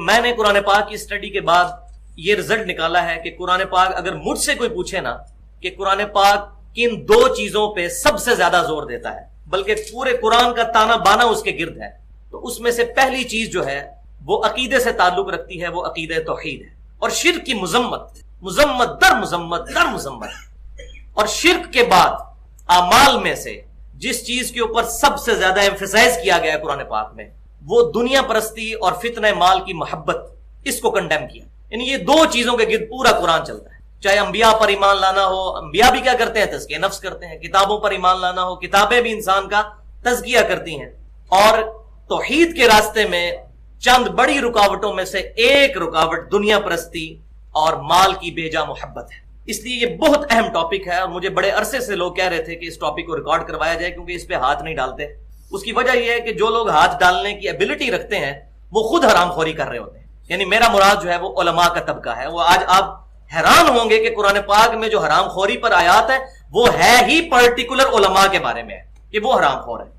میں نے قرآن پاک کی اسٹڈی کے بعد یہ رزلٹ نکالا ہے کہ قرآن پاک اگر مجھ سے کوئی پوچھے نا کہ قرآن پاک کن دو چیزوں پہ سب سے زیادہ زور دیتا ہے، بلکہ پورے قرآن کا تانا بانا اس کے گرد ہے، تو اس میں سے پہلی چیز جو ہے وہ عقیدے سے تعلق رکھتی ہے، وہ عقیدہ توحید ہے، اور شرک کی مذمت در مذمت اور شرک کے بعد اعمال میں سے جس چیز کے اوپر سب سے زیادہ ایمفیسائز کیا گیا ہے قرآن پاک میں، وہ دنیا پرستی اور فتنہ مال کی محبت، اس کو کنڈیم کیا۔ یعنی یہ دو چیزوں کے گرد پورا قرآن چلتا ہے، چاہے انبیاء پر ایمان لانا ہو، انبیاء بھی کیا کرتے ہیں؟ تزکیہ نفس کرتے ہیں، کتابوں پر ایمان لانا ہو، کتابیں بھی انسان کا تزکیہ کرتی ہیں، اور توحید کے راستے میں چند بڑی رکاوٹوں میں سے ایک رکاوٹ دنیا پرستی اور مال کی بیجا محبت ہے۔ اس لیے یہ بہت اہم ٹاپک ہے، اور مجھے بڑے عرصے سے لوگ کہہ رہے تھے کہ اس ٹاپک کو ریکارڈ کروایا جائے، کیونکہ اس پہ ہاتھ نہیں ڈالتے۔ اس کی وجہ یہ ہے کہ جو لوگ ہاتھ ڈالنے کی ایبلٹی رکھتے ہیں وہ خود حرام خوری کر رہے ہوتے ہیں۔ یعنی میرا مراد جو ہے وہ علماء کا طبقہ ہے۔ وہ آج آپ حیران ہوں گے کہ قرآن پاک میں جو حرام خوری پر آیات ہے وہ ہے ہی پرٹیکولر علماء کے بارے میں ہے کہ وہ حرام خور ہے۔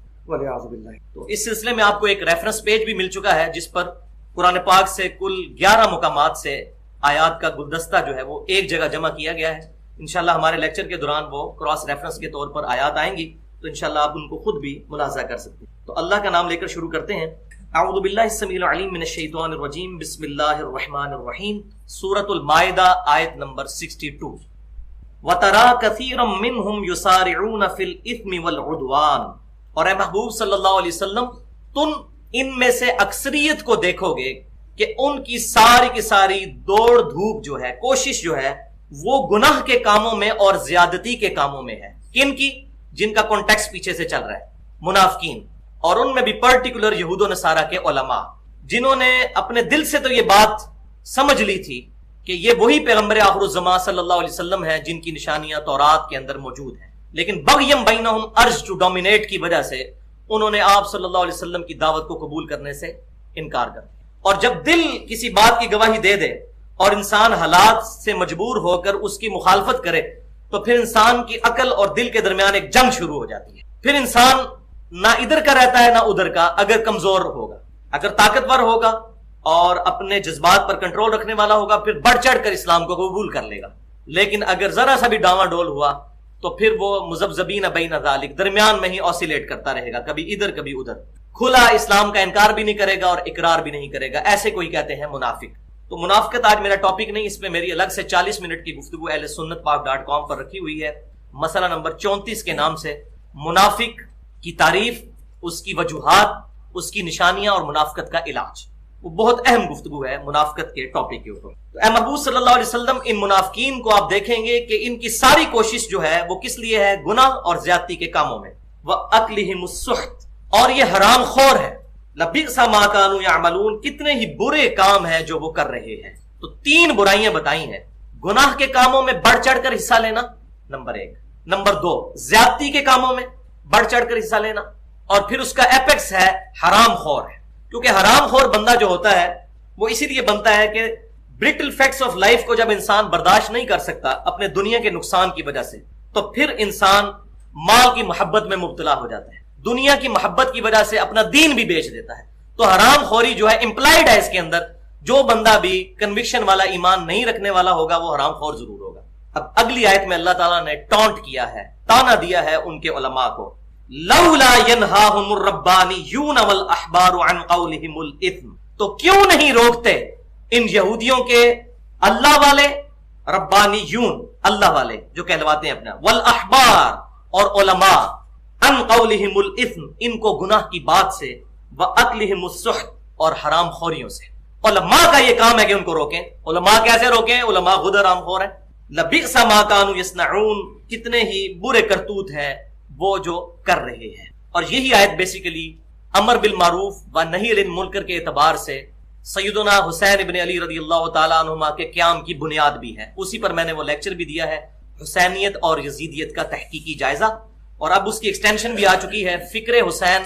تو اس سلسلے میں آپ کو ایک ریفرنس پیج بھی مل چکا ہے جس پر قرآن پاک سے کل 11 مقامات سے آیات کا گلدستہ جو ہے وہ ایک جگہ جمع کیا گیا ہے۔ انشاءاللہ ہمارے لیکچر کے دوران وہ کراس ریفرنس کے طور پر آیات آئیں گی، تو انشاءاللہ آپ ان کو خود بھی ملاحظہ کر سکتے ہیں۔ تو اللہ کا نام لے کر شروع کرتے ہیں۔ اعوذ باللہ السمیع العلیم من الشیطان الرجیم، بسم اللہ الرحمن الرحیم، سورۃ المائدہ آیت نمبر 62۔ وَتَرَى كَثِيرًا مِّنْهُمْ يُسَارِعُونَ فِي الْإِثْمِ وَالْعُدْوَانِ، اور اے محبوب صلی اللہ علیہ وسلم تم ان میں سے اکثریت کو دیکھو گے کہ ان کی ساری دوڑ دھوپ جو ہے، کوشش جو ہے، وہ گناہ کے کاموں میں اور زیادتی کے کاموں میں ہے۔ کن کی؟ جن کا کانٹیکس پیچھے سے چل رہا ہے، منافقین، اور ان میں بھی پرٹیکولر یہود و نصارہ کے علماء، جنہوں نے اپنے دل سے تو یہ بات سمجھ لی تھی کہ یہ وہی پیغمبر آخر الزمان صلی اللہ علیہ وسلم ہیں جن کی نشانیاں تورات کے اندر موجود ہیں، لیکن بغیم بینہم ارج ٹو ڈومینیٹ کی وجہ سے انہوں نے آپ صلی اللہ علیہ وسلم کی دعوت کو قبول کرنے سے انکار کر دیا۔ اور جب دل کسی بات کی گواہی دے دے اور انسان حالات سے مجبور ہو کر اس کی مخالفت کرے تو پھر انسان کی عقل اور دل کے درمیان ایک جنگ شروع ہو جاتی ہے۔ پھر انسان نہ ادھر کا رہتا ہے نہ ادھر کا۔ اگر کمزور ہوگا، اگر طاقتور ہوگا اور اپنے جذبات پر کنٹرول رکھنے والا ہوگا، پھر بڑھ چڑھ کر اسلام کو قبول کر لے گا، لیکن اگر ذرا سا بھی ڈاواں ڈول ہوا تو پھر وہ مذبذبین بین ذالک، درمیان میں ہی آسیلیٹ کرتا رہے گا، کبھی ادھر کبھی ادھر، کھلا اسلام کا انکار بھی نہیں کرے گا اور اقرار بھی نہیں کرے گا۔ ایسے کوئی کہتے ہیں منافق۔ تو منافقت آج میرا ٹاپک نہیں، اس میں میری الگ سے 40 منٹ کی گفتگو اہل سنت پاک .com پر رکھی ہوئی ہے، مسئلہ نمبر 34 کے نام سے، منافق کی تعریف، اس کی وجوہات، اس کی نشانیاں اور منافقت کا علاج۔ وہ بہت اہم گفتگو ہے منافقت کے ٹاپک کے اوپر۔ تو اے محبوب صلی اللہ علیہ وسلم، ان منافقین کو آپ دیکھیں گے کہ ان کی ساری کوشش جو ہے وہ کس لیے ہے؟ گناہ اور زیادتی کے کاموں میں۔ وَأَكْلِهِمُ السُّحْتِ، اور یہ حرام خور ہے۔ لَبِئْسَ مَا كَانُوا يَعْمَلُونَ، کتنے ہی برے کام ہیں جو وہ کر رہے ہیں۔ تو 3 برائیاں بتائی ہیں، گناہ کے کاموں میں بڑھ چڑھ کر حصہ لینا، نمبر 1، نمبر 2 زیادتی کے کاموں میں بڑھ چڑھ کر حصہ لینا، اور پھر اس کا ایپیکس ہے حرام خور ہے۔ کیونکہ حرام خور بندہ جو ہوتا ہے وہ اسی لیے بنتا ہے کہ برٹل فیکٹس آف لائف کو جب انسان برداشت نہیں کر سکتا اپنے دنیا کے نقصان کی وجہ سے، تو پھر انسان مال کی محبت میں مبتلا ہو جاتا ہے، دنیا کی محبت کی وجہ سے اپنا دین بھی بیچ دیتا ہے۔ تو حرام خوری جو ہے امپلائڈ ہے اس کے اندر، جو بندہ بھی کنوکشن والا، ایمان نہیں رکھنے والا ہوگا وہ حرام خور ضرور ہوگا۔ اب اگلی آیت میں اللہ تعالیٰ نے ٹانٹ کیا ہے، تانا دیا ہے ان کے علماء کو، لولا ینہاہم الربانیون والاحبار عن قولہم الاثم، تو کیوں نہیں روکتے ان یہودیوں کے اللہ والے، ربانیون اللہ والے جو کہلواتے ہیں اپنا، والاحبار اور علماء، عن قولہم الاثم ان کو گناہ کی بات سے، واکلہم السحت اور حرام خوریوں سے۔ علماء کا یہ کام ہے کہ ان کو روکیں۔ علماء کیسے روکیں؟ علماء خود حرام خور ہیں۔ لبئس ما کانوا یصنعون، کتنے ہی برے کرتوت ہیں وہ جو کر رہے ہیں۔ اور یہی آیت بیسیکلی امر بالمعروف و نہی عن المنکر کے اعتبار سے سیدنا حسین ابن علی رضی اللہ تعالیٰ عنہما کے قیام کی بنیاد بھی ہے۔ اسی پر میں نے وہ لیکچر بھی دیا ہے، حسینیت اور یزیدیت کا تحقیقی جائزہ، اور اب اس کی ایکسٹینشن بھی آ چکی ہے، فکر حسین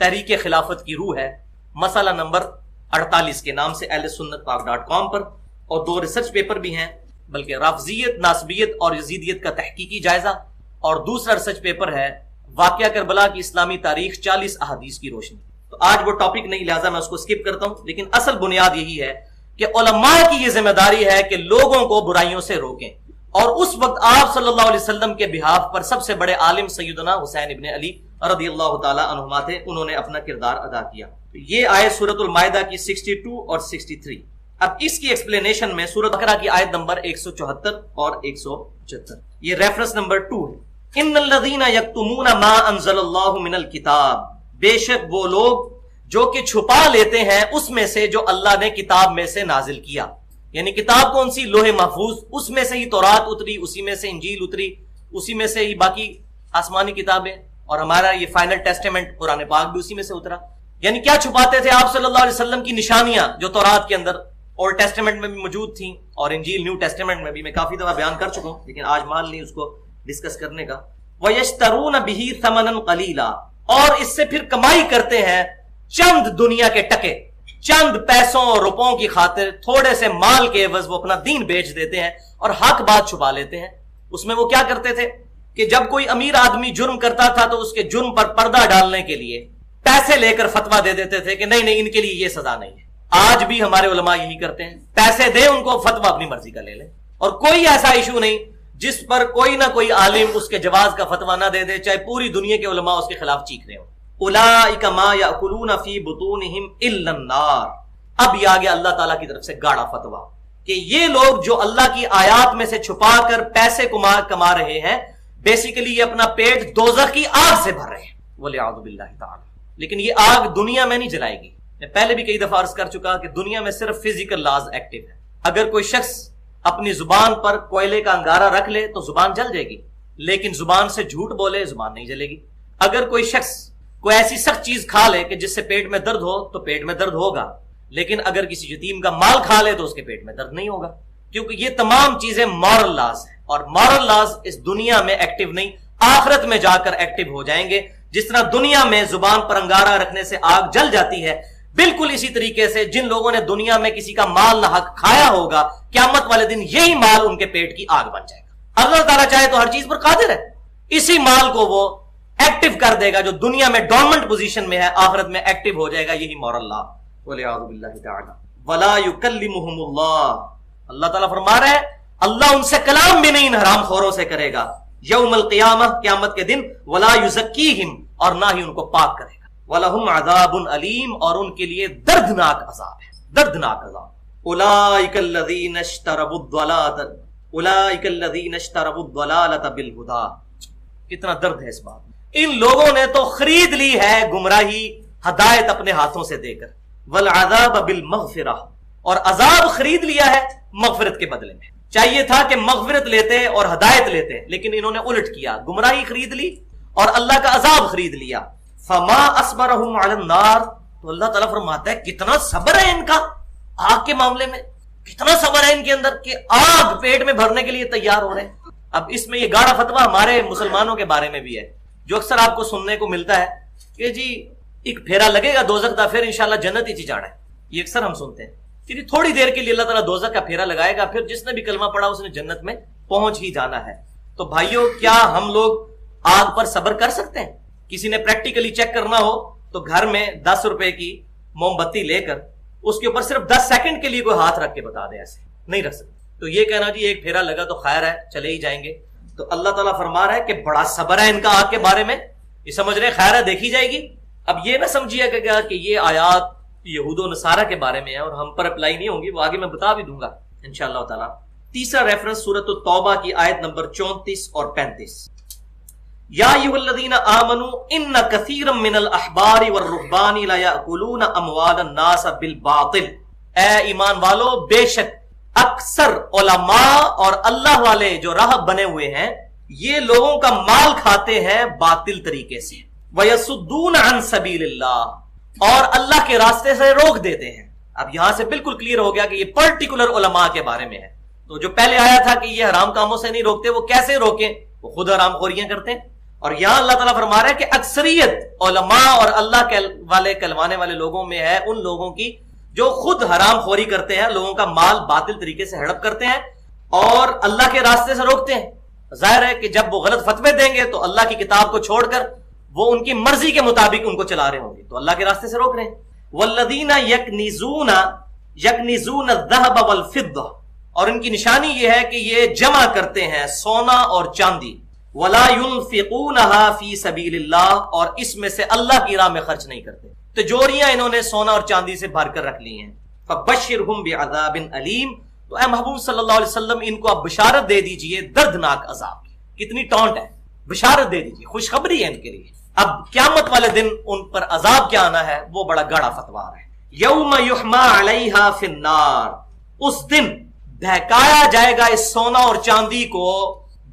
تحریک خلافت کی روح ہے، مسئلہ نمبر 48 کے نام سے اہل سنت پاک .com پر، اور 2 ریسرچ پیپر بھی ہیں، بلکہ رافضیت، ناسبیت اور یزیدیت کا تحقیقی جائزہ، اور دوسرا ریسرچ پیپر ہے واقعہ کربلا کی اسلامی تاریخ 40 احادیث کی روشنی۔ تو تو آج وہ ٹاپک نہیں، لہٰذا میں اس کو اسکپ کرتا ہوں. لیکن اصل بنیاد یہی ہے کہ علماء کی یہ ذمہ داری ہے کہ لوگوں کو برائیوں سے روکیں. اور اس وقت آپ صلی اللہ علیہ وسلم کے بہاف پر سب سے بڑے عالم سیدنا حسین ابن علی رضی اللہ تعالی عنہما تھے، انہوں نے اپنا کردار ادا کیا. یہ آیت سورۃ المائدہ کی 62 اور 63. اب اس کی ایکسپلینیشن میں سورۃ بقرہ کی آیت نمبر 174 اور 175، یہ ریفرنس نمبر 2 ہے. ان الذین یکتمون ما انزل اللہ من الکتاب، بے شک وہ لوگ جو کہ چھپا لیتے ہیں اس میں سے جو اللہ نے کتاب میں سے نازل کیا. یعنی کتاب کون سی؟ لوح محفوظ، اس میں سے ہی تورات اتری، اسی میں سے انجیل اتری، اسی میں سے ہی باقی آسمانی کتابیں، اور ہمارا یہ فائنل ٹیسٹیمنٹ قرآن پاک بھی اسی میں سے اترا. یعنی کیا چھپاتے تھے آپ صلی اللہ علیہ وسلم کی نشانیاں جو تورات کے اندر اولڈ ٹیسٹیمنٹ میں بھی موجود تھیں، اور انجیل نیو ٹیسٹیمنٹ میں بھی میں کافی دفعہ بیان کر چکا ہوں، لیکن آج مال نہیں اس کو ڈسکس کرنے کا. وَيَشْتَرُونَ بِهِ ثَمَنًا قَلِيلًا، اور اس سے پھر کمائی کرتے ہیں چند دنیا کے ٹکے، چند پیسوں اور روپوں کی خاطر، تھوڑے سے مال کے عوض وہ اپنا دین بیچ دیتے ہیں اور حق بات چھپا لیتے ہیں. اس میں وہ کیا کرتے تھے کہ جب کوئی امیر آدمی جرم کرتا تھا تو اس کے جرم پر پردہ ڈالنے کے لیے پیسے لے کر فتویٰ دے دیتے تھے کہ نہیں نہیں ان کے لیے یہ سزا نہیں ہے. آج بھی ہمارے علماء یہی کرتے ہیں، پیسے دیں ان کو، فتویٰ اپنی مرضی کا لے لیں، اور کوئی ایسا ایشو نہیں جس پر کوئی نہ کوئی عالم اس کے جواز کا فتویٰ نہ دے دے، چاہے پوری دنیا کے علماء اس کے خلاف چیخ رہے ہوں. اولئک ما یاکلون فی بطونہم الا النار. اب یہ آگے اللہ تعالیٰ کی طرف سے گاڑا فتویٰ کہ یہ لوگ جو اللہ کی آیات میں سے چھپا کر پیسے کما رہے ہیں، بیسیکلی یہ اپنا پیٹ دوزخ کی آگ سے بھر رہے ہیں، والعیاذ باللہ تعالی. لیکن یہ آگ دنیا میں نہیں جلائے گی. میں پہلے بھی کئی دفعہ عرض کر چکا کہ دنیا میں صرف فزیکل لاز ایکٹیو ہے. اگر کوئی شخص اپنی زبان پر کوئلے کا انگارہ رکھ لے تو زبان جل جائے گی، لیکن زبان سے جھوٹ بولے زبان نہیں جلے گی. اگر کوئی شخص کوئی ایسی سخت چیز کھا لے کہ جس سے پیٹ میں درد ہو تو پیٹ میں درد ہوگا، لیکن اگر کسی یتیم کا مال کھا لے تو اس کے پیٹ میں درد نہیں ہوگا، کیونکہ یہ تمام چیزیں مورل لاز ہیں. اور مورل لاز اس دنیا میں ایکٹیو نہیں، آخرت میں جا کر ایکٹیو ہو جائیں گے. جس طرح دنیا میں زبان پر انگارہ رکھنے سے آگ جل جاتی ہے، بالکل اسی طریقے سے جن لوگوں نے دنیا میں کسی کا مال نہ حق کھایا ہوگا، قیامت والے دن یہی مال ان کے پیٹ کی آگ بن جائے گا. اللہ تعالیٰ چاہے تو ہر چیز پر قادر ہے، اسی مال کو وہ ایکٹیو کر دے گا جو دنیا میں ڈورمنٹ پوزیشن میں ہے، آخرت میں ایکٹیو ہو جائے گا. یہی مورل لا. والعیاذ باللہ تعالی. ولا یکلمہم اللہ، اللہ تعالیٰ فرما رہا ہے اللہ ان سے کلام بھی نہیں ان حرام خوروں سے کرے گا یوم القیامہ، قیامت کے دن. ولا یزکیہم، اور نہ ہی ان کو پاک کرے گا. وَلَهُمْ عَذَابٌ علیم، اور ان کے لیے دردناک عذاب ہے، دردناک عذاب. اولئک الذین اشتروا الضلالۃ بالہدی. کتنا درد ہے اس بات میں. ان لوگوں نے تو خرید لی ہے گمراہی ہدایت اپنے ہاتھوں سے دے کر. والعذاب بالمغفرہ، اور عذاب خرید لیا ہے مغفرت کے بدلے میں. چاہیے تھا کہ مغفرت لیتے اور ہدایت لیتے، لیکن انہوں نے الٹ کیا، گمراہی خرید لی اور اللہ کا عذاب خرید لیا. فما اصبرهم علی النار، تو اللہ تعالیٰ فرماتا ہے کتنا صبر ہے ان کا آگ کے معاملے میں، کتنا صبر ہے ان کے اندر کہ آگ پیٹ میں بھرنے کے لیے تیار ہو رہے ہیں. اب اس میں یہ گاڑا فتویٰ ہمارے مسلمانوں کے بارے میں بھی ہے، جو اکثر آپ کو سننے کو ملتا ہے کہ جی ایک پھیرا لگے گا دوزخ کا، پھر انشاءاللہ جنت ہی جانا ہے. یہ اکثر ہم سنتے ہیں کہ تھوڑی دیر کے لیے اللہ تعالیٰ دوزخ کا پھیرا لگائے گا، پھر جس نے بھی کلمہ پڑھا اس نے جنت میں پہنچ ہی جانا ہے. تو بھائیوں، کیا ہم لوگ آگ پر صبر کر سکتے ہیں؟ کسی نے پریکٹیکلی چیک کرنا ہو تو گھر میں 10 روپے کی موم بتی لے کر اس کے اوپر صرف 10 سیکنڈ کے لیے کوئی ہاتھ رکھ کے بتا دے، ایسے نہیں رکھ سکتے. تو یہ کہنا جی ایک پھیرا لگا تو خیر ہے چلے ہی جائیں گے، تو اللہ تعالیٰ فرما رہا ہے کہ بڑا صبر ہے ان کا آگ کے بارے میں. یہ سمجھ رہے خیر ہے دیکھی جائے گی. اب یہ نہ سمجھیے گا کہ یہ آیات یہود و نصارہ کے بارے میں ہے اور ہم پر اپلائی نہیں ہوں گی، وہ آگے میں بتا بھی دوں گا انشاءاللہ تعالیٰ. تیسرا ریفرنس سورۃ التوبہ کی آیت نمبر 34 اور 35. یا ایھا الذین آمنوا ان کثیرا من الاحبار والرہبان لا یاکلون اموال الناس بالباطل. اے ایمان والو، بے شک اکثر علماء اور اللہ والے جو راہب بنے ہوئے ہیں یہ لوگوں کا مال کھاتے ہیں باطل طریقے سے. ویصدون عن سبیل اللہ، اور اللہ کے راستے سے روک دیتے ہیں. اب یہاں سے بالکل کلیئر ہو گیا کہ یہ پرٹیکولر علماء کے بارے میں ہے. تو جو پہلے آیا تھا کہ یہ حرام کاموں سے نہیں روکتے، وہ کیسے روکیں؟ وہ خود حرام خوریاں کرتے ہیں. اور یہاں اللہ تعالیٰ فرما رہا ہے کہ اکثریت علماء اور اللہ والے کلوانے والے لوگوں میں ہے ان لوگوں کی جو خود حرام خوری کرتے ہیں، لوگوں کا مال باطل طریقے سے ہڑپ کرتے ہیں اور اللہ کے راستے سے روکتے ہیں. ظاہر ہے کہ جب وہ غلط فتوے دیں گے تو اللہ کی کتاب کو چھوڑ کر وہ ان کی مرضی کے مطابق ان کو چلا رہے ہوں گے تو اللہ کے راستے سے روک رہے ہیں. والذین یکنزون الذهب والفضہ، اور ان کی نشانی یہ ہے کہ یہ جمع کرتے ہیں سونا اور چاندی. ولا ينفقونها فی سبیل اللہ، اور اس میں سے اللہ کی راہ میں خرچ نہیں کرتے. تجوریاں انہوں نے سونا اور چاندی سے بھر کر رکھ لی ہیں. فبشرهم بعذاب علیم، تو اے محبوب صلی اللہ علیہ وسلم ان کو آپ بشارت دے دیجئے دردناک عذاب کی. کتنی ٹونٹ ہے، بشارت دے دیجئے، خوشخبری ہے ان کے لیے. اب قیامت والے دن ان پر عذاب کیا آنا ہے وہ بڑا گاڑا فتوار ہے. یوم یحما علیہا فی النار، اس دن بہکایا جائے گا اس سونا اور چاندی کو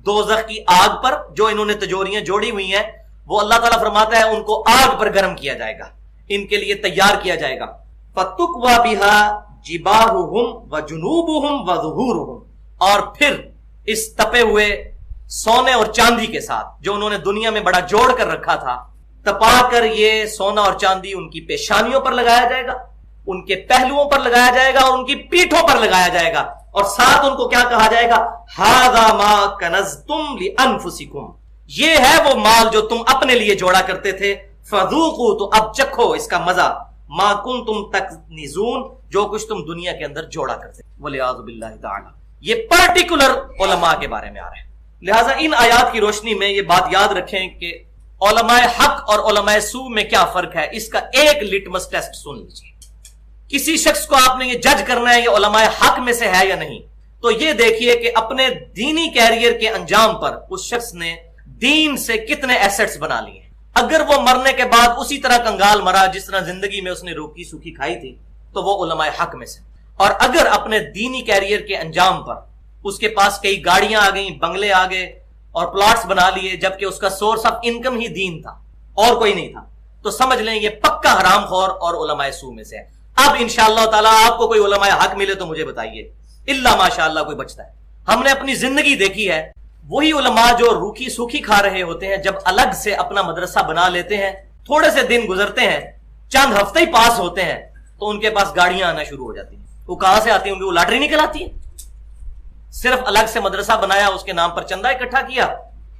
دوزخ کی آگ پر. جو انہوں نے تجوریاں جوڑی ہوئی ہیں وہ اللہ تعالیٰ فرماتا ہے ان کو آگ پر گرم کیا جائے گا، ان کے لیے تیار کیا جائے گا. فَتُقْوَى بِهَا جِبَاهُهُمْ وَجُنُوبُهُمْ وَظُهُورُهُمْ، اور پھر اس تپے ہوئے سونے اور چاندی کے ساتھ جو انہوں نے دنیا میں بڑا جوڑ کر رکھا تھا، تپا کر یہ سونا اور چاندی ان کی پیشانیوں پر لگایا جائے گا، ان کے پہلوؤں پر لگایا جائے گا، اور ان کی پیٹھوں پر لگایا جائے گا، اور ساتھ ان کو کیا کہا جائے گا؟ ہَذَا مَا كَنَزْتُمْ لِأَنفُسِكُمْ، یہ ہے وہ مال جو تم اپنے لیے جوڑا کرتے تھے. فَذُوقُوا، تو اب چکھو اس کا مزہ. مَا كُنْتُمْ تَكْنِزُونَ، جو کچھ تم دنیا کے اندر جوڑا کرتے. وَلِعَاذُ بِاللَّهِ تَعَالَى، یہ پرٹیکولر علماء کے بارے میں آ رہا ہے. لہٰذا ان آیات کی روشنی میں یہ بات یاد رکھیں کہ علماء حق اور علماء سو میں کیا فرق ہے. اس کا ایک لٹمس ٹیسٹ سن لیجیے. کسی شخص کو آپ نے یہ جج کرنا ہے یہ علماء حق میں سے ہے یا نہیں، تو یہ دیکھیے کہ اپنے دینی کیریئر کے انجام پر اس شخص نے دین سے کتنے ایسٹس بنا لیے. اگر وہ مرنے کے بعد اسی طرح کنگال مرا جس طرح زندگی میں اس نے روکی سوکھی کھائی تھی تو وہ علماء حق میں سے. اور اگر اپنے دینی کیریئر کے انجام پر اس کے پاس کئی گاڑیاں آ گئیں، بنگلے آ گئے اور پلاٹس بنا لیے، جبکہ اس کا سورس آف انکم ہی دین تھا اور کوئی نہیں تھا، تو سمجھ لیں یہ پکا حرام خور اور علماء سو میں سے ہے. اب انشاءاللہ تعالیٰ آپ کو کوئی علماء حق ملے تو مجھے بتائیے، اللہ ماشاءاللہ کوئی بچتا ہے. ہم نے اپنی زندگی دیکھی ہے وہی علماء جو روکھی سوکھی کھا رہے ہوتے ہیں، جب الگ سے اپنا مدرسہ بنا لیتے ہیں، تھوڑے سے دن گزرتے ہیں، چند ہفتے ہی پاس ہوتے ہیں، تو ان کے پاس گاڑیاں آنا شروع ہو جاتی ہیں. وہ کہاں سے آتی ہوں گی؟ وہ لاٹری نکل آتی ہے. صرف الگ سے مدرسہ بنایا، اس کے نام پر چندہ اکٹھا کیا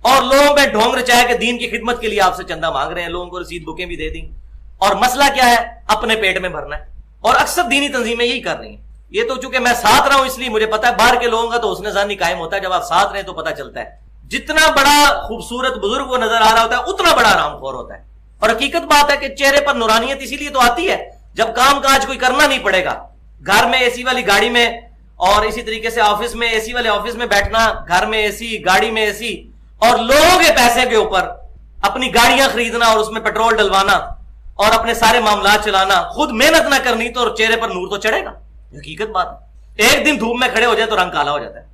اور لوگوں میں ڈھونگ رچایا کہ دین کی خدمت کے لیے آپ سے چندہ مانگ رہے ہیں. لوگوں کو رسید بکیں بھی دے دیں، اور مسئلہ کیا ہے؟ اپنے پیٹ میں بھرنا ہے. اور اکثر دینی تنظیمیں یہی کر رہی ہیں. یہ تو چونکہ میں ساتھ رہا ہوں اس لیے مجھے پتا ہے، باہر کے لوگوں کا تو حسن ظن قائم ہوتا ہے. جب آپ ساتھ رہے تو پتا چلتا ہے جتنا بڑا خوبصورت بزرگ وہ نظر آ رہا ہوتا ہے اتنا بڑا حرام خور ہوتا ہے. اور حقیقت بات ہے کہ چہرے پر نورانیت اسی لیے تو آتی ہے جب کام کاج کوئی کرنا نہیں پڑے گا. گھر میں اے سی والی گاڑی میں، اور اسی طریقے سے آفس میں اے سی والے آفس میں بیٹھنا، گھر میں اے سی، گاڑی میں اے سی، اور لوگوں کے پیسے کے اوپر اپنی گاڑیاں خریدنا اور اس میں پیٹرول ڈلوانا اور اپنے سارے معاملات چلانا، خود محنت نہ کرنی تو چہرے پر نور تو چڑھے گا. حقیقت بات ہے، ایک دن دھوپ میں کھڑے ہو جائے تو رنگ کالا ہو جاتا ہے.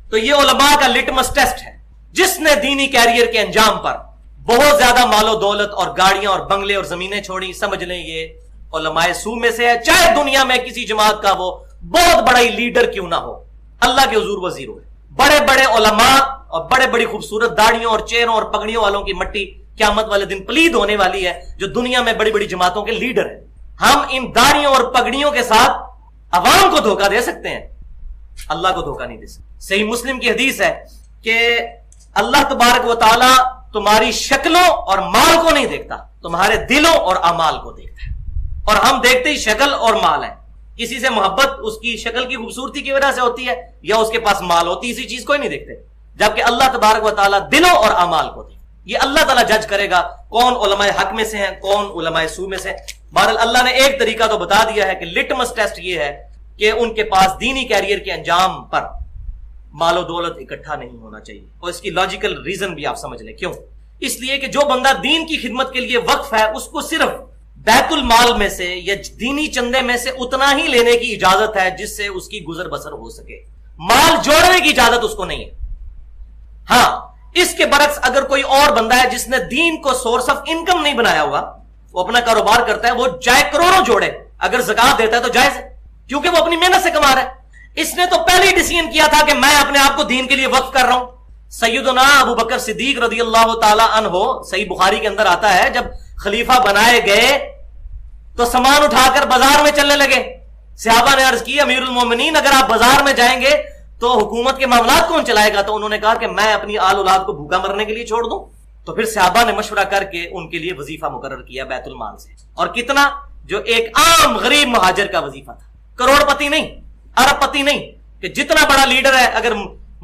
تو یہ علماء کا لٹمس ٹیسٹ ہے. جس نے دینی کیریئر کے انجام پر بہت زیادہ مال و دولت اور گاڑیاں اور بنگلے اور زمینیں چھوڑی، سمجھ لیں یہ علماء سو میں سے ہے، چاہے دنیا میں کسی جماعت کا وہ بہت بڑا ہی لیڈر کیوں نہ ہو، اللہ کے حضور وہ زیرو ہے. بڑے بڑے علماء اور بڑے بڑی خوبصورت داڑھیوں اور چہروں اور پگڑیوں والوں کی مٹی قیامت والے دن پلید ہونے والی ہے جو دنیا میں بڑی بڑی جماعتوں کے لیڈر ہیں. ہم ان داڑھیوں اور پگڑیوں کے ساتھ عوام کو دھوکہ دے سکتے ہیں، اللہ کو دھوکہ نہیں دے سکتے. صحیح مسلم کی حدیث ہے کہ اللہ تبارک و تعالی تمہاری شکلوں اور مال کو نہیں دیکھتا، تمہارے دلوں اور اعمال کو دیکھتا ہے. اور ہم دیکھتے ہی شکل اور مال ہے. کسی سے محبت اس کی شکل کی خوبصورتی کی وجہ سے ہوتی ہے یا اس کے پاس مال ہوتی ہے، اسی چیز کو ہی نہیں دیکھتے. جبکہ اللہ تبارک و تعالیٰ دلوں اور اعمال کو دیکھتا. یہ اللہ تعالیٰ جج کرے گا کون علماء حق میں سے ہیں، کون علماء سو میں سے. بہرحال اللہ نے ایک طریقہ تو بتا دیا ہے کہ لٹمس ٹیسٹ یہ ہے کہ ان کے پاس دینی کیریئر کے انجام پر مال و دولت اکٹھا نہیں ہونا چاہیے. اور اس کی لاجیکل ریزن بھی آپ سمجھ لیں. کیوں؟ اس لیے کہ جو بندہ دین کی خدمت کے لیے وقف ہے اس کو صرف بیت المال میں سے یا دینی چندے میں سے اتنا ہی لینے کی اجازت ہے جس سے اس کی گزر بسر ہو سکے. مال جوڑنے کی اجازت اس کو نہیں ہے. ہاں، اس کے برعکس اگر کوئی اور بندہ ہے جس نے دین کو سورس آف انکم نہیں بنایا ہوا، وہ اپنا کاروبار کرتا ہے، وہ چاہے کروڑوں جوڑے، اگر زکات دیتا ہے تو جائز ہے کیونکہ وہ اپنی محنت سے کما رہا ہے. اس نے تو پہلے ہی ڈیسیژن کیا تھا کہ میں اپنے آپ کو دین کے لیے وقف کر رہا ہوں. سیدنا ابو بکر صدیق رضی اللہ تعالی عنہ، صحیح بخاری کے اندر آتا ہے، جب خلیفہ بنائے گئے تو سامان اٹھا کر بازار میں چلنے لگے. صحابہ نے عرض کی امیر المومنین اگر آپ بازار میں جائیں گے تو حکومت کے معاملات کون چلائے گا؟ تو انہوں نے کہا کہ میں اپنی آل اولاد کو بھوکا مرنے کے لیے چھوڑ دوں. تو پھر صحابہ نے مشورہ کر کے ان کے لیے وظیفہ مقرر کیا بیت المال سے، اور کتنا؟ جو ایک عام غریب مہاجر کا وظیفہ تھا، کروڑ پتی نہیں، ارب پتی نہیں، کہ جتنا بڑا لیڈر ہے اگر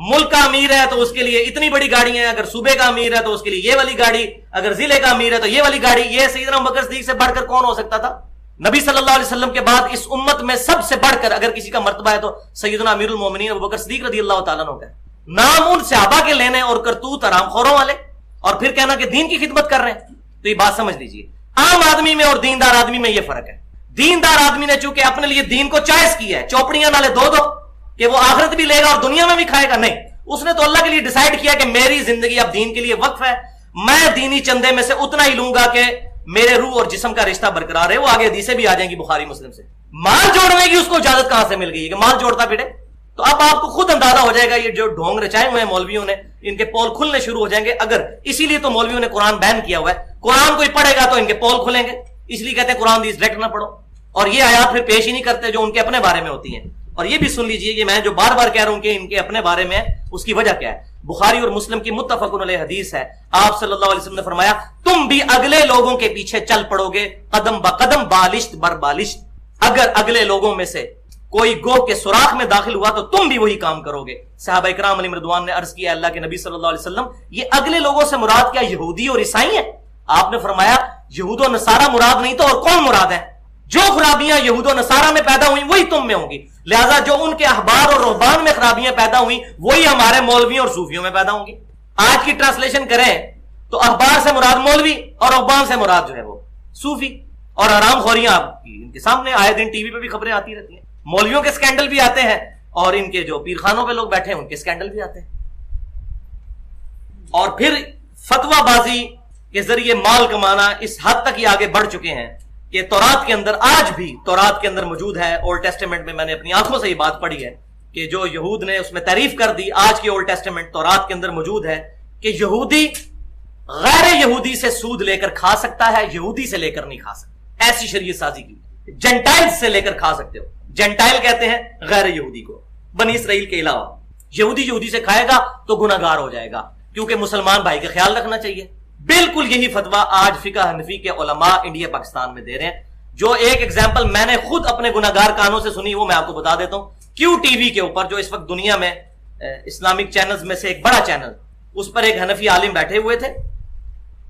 ملک کا امیر ہے تو اس کے لیے اتنی بڑی گاڑی ہے، اگر صوبے کا امیر ہے تو اس کے لیے یہ والی گاڑی، اگر ضلع کا امیر ہے تو یہ والی گاڑی۔ یہ سیدنا ابوبکر صدیق سے بڑھ کر کون ہو سکتا تھا؟ نبی صلی اللہ علیہ وسلم کے بعد اس امت میں سب سے بڑھ کر اگر کسی کا مرتبہ ہے تو سیدنا امیر المومنین ابوبکر صدیق رضی اللہ تعالیٰ عنہ کا۔ نام ان صحابہ کے لینے اور کرتوت حرام خوروں والے، اور پھر کہنا کہ دین کی خدمت کر رہے ہیں۔ تو یہ بات سمجھ لیجیے، عام آدمی میں اور دیندار آدمی میں یہ فرق ہے۔ دیندار آدمی نے چونکہ اپنے لیے دین کو چوائس کیا ہے، چوپڑیاں نالے دو کہ وہ آخرت بھی لے گا اور دنیا میں بھی کھائے گا، نہیں، اس نے تو اللہ کے لیے ڈیسائیڈ کیا کہ میری زندگی اب دین کے لیے وقف ہے، میں دینی چندے میں سے اتنا ہی لوں گا کہ میرے روح اور جسم کا رشتہ برقرار ہے۔ وہ آگے حدیثیں بھی آ جائیں گی بخاری مسلم سے۔ مال جوڑنے کی اس کو اجازت کہاں سے مل گئی ہے کہ مال جوڑتا پھرے؟ تو اب آپ کو خود اندازہ ہو جائے گا یہ جو ڈھونگ رچائے ہوئے ہیں مولویوں نے، ان کے پول کھلنے شروع ہو جائیں گے۔ اگر اسی لیے تو مولویوں نے قرآن بین کیا ہوا ہے، قرآن کوئی پڑھے گا تو ان کے پول کھلیں گے، اس لیے کہتے ہیں قرآن حدیث ڈائریکٹ نہ پڑھو، اور یہ آیات پھر پیش ہی نہیں کرتے جو ان کے اپنے بارے میں ہوتی ہیں۔ اور یہ بھی سن لیجئے کہ میں جو بار بار کہہ رہا ہوں کہ ان کے اپنے بارے میں، اس کی وجہ کیا ہے؟ بخاری اور مسلم کی متفق علیہ حدیث ہے، آپ صلی اللہ علیہ وسلم نے فرمایا تم بھی اگلے لوگوں کے پیچھے چل پڑو گے قدم بقدم بالشت بر بالشت۔ اگر اگلے لوگوں میں سے کوئی گوہ کے سوراخ میں داخل ہوا تو تم بھی وہی کام کرو گے۔ صحابہ اکرام علیہم رضوان نے عرض کیا اللہ کے نبی صلی اللہ علیہ وسلم یہ اگلے لوگوں سے مراد کیا یہودی اور عیسائی ہیں؟ آپ نے فرمایا یہود و نصارہ مراد نہیں تو اور کون مراد ہے؟ جو خرابیاں یہود و نصارہ میں پیدا ہوئیں وہی تم میں ہوں گی، لہذا جو ان کے احبار اور رہبان میں خرابیاں پیدا ہوئیں وہی ہمارے مولویوں اور صوفیوں میں پیدا ہوں گی۔ آج کی ٹرانسلیشن کریں تو احبار سے مراد مولوی اور رہبان سے مراد جو ہے وہ صوفی، اور حرام خوریاں آپ کی ان کے سامنے آئے دن ٹی وی پہ بھی خبریں آتی رہتی ہیں، مولویوں کے سکینڈل بھی آتے ہیں اور ان کے جو پیرخانوں پہ لوگ بیٹھے ہیں ان کے سکینڈل بھی آتے ہیں۔ اور پھر فتویٰ بازی کے ذریعے مال کمانا اس حد تک یہ آگے بڑھ چکے ہیں کہ تورات کے اندر، آج بھی تورات کے اندر موجود ہے، اولڈ ٹیسٹیمنٹ میں، میں نے اپنی آنکھوں سے یہ بات پڑھی ہے کہ جو یہود نے اس میں تعریف کر دی، آج کی اولڈ ٹیسٹیمنٹ تورات کے اندر موجود ہے کہ یہودی غیر یہودی سے سود لے کر کھا سکتا ہے، یہودی سے لے کر نہیں کھا سکتا۔ ایسی شریعت سازی کی، جنٹائل سے لے کر کھا سکتے ہو۔ جنٹائل کہتے ہیں غیر یہودی کو، بنی اسرائیل کے علاوہ۔ یہودی سے کھائے گا تو گناہگار ہو جائے گا، کیونکہ مسلمان بھائی کا خیال رکھنا چاہیے۔ بالکل یہی فتویٰ آج فقہ حنفی کے علماء انڈیا پاکستان میں دے رہے ہیں۔ جو ایک ایگزامپل میں نے خود اپنے گناہگار کانوں سے سنی وہ میں آپ کو بتا دیتا ہوں۔ کیو ٹی وی کے اوپر، جو اس وقت دنیا میں اسلامک چینلز میں سے ایک بڑا چینل، اس پر ایک حنفی عالم بیٹھے ہوئے تھے،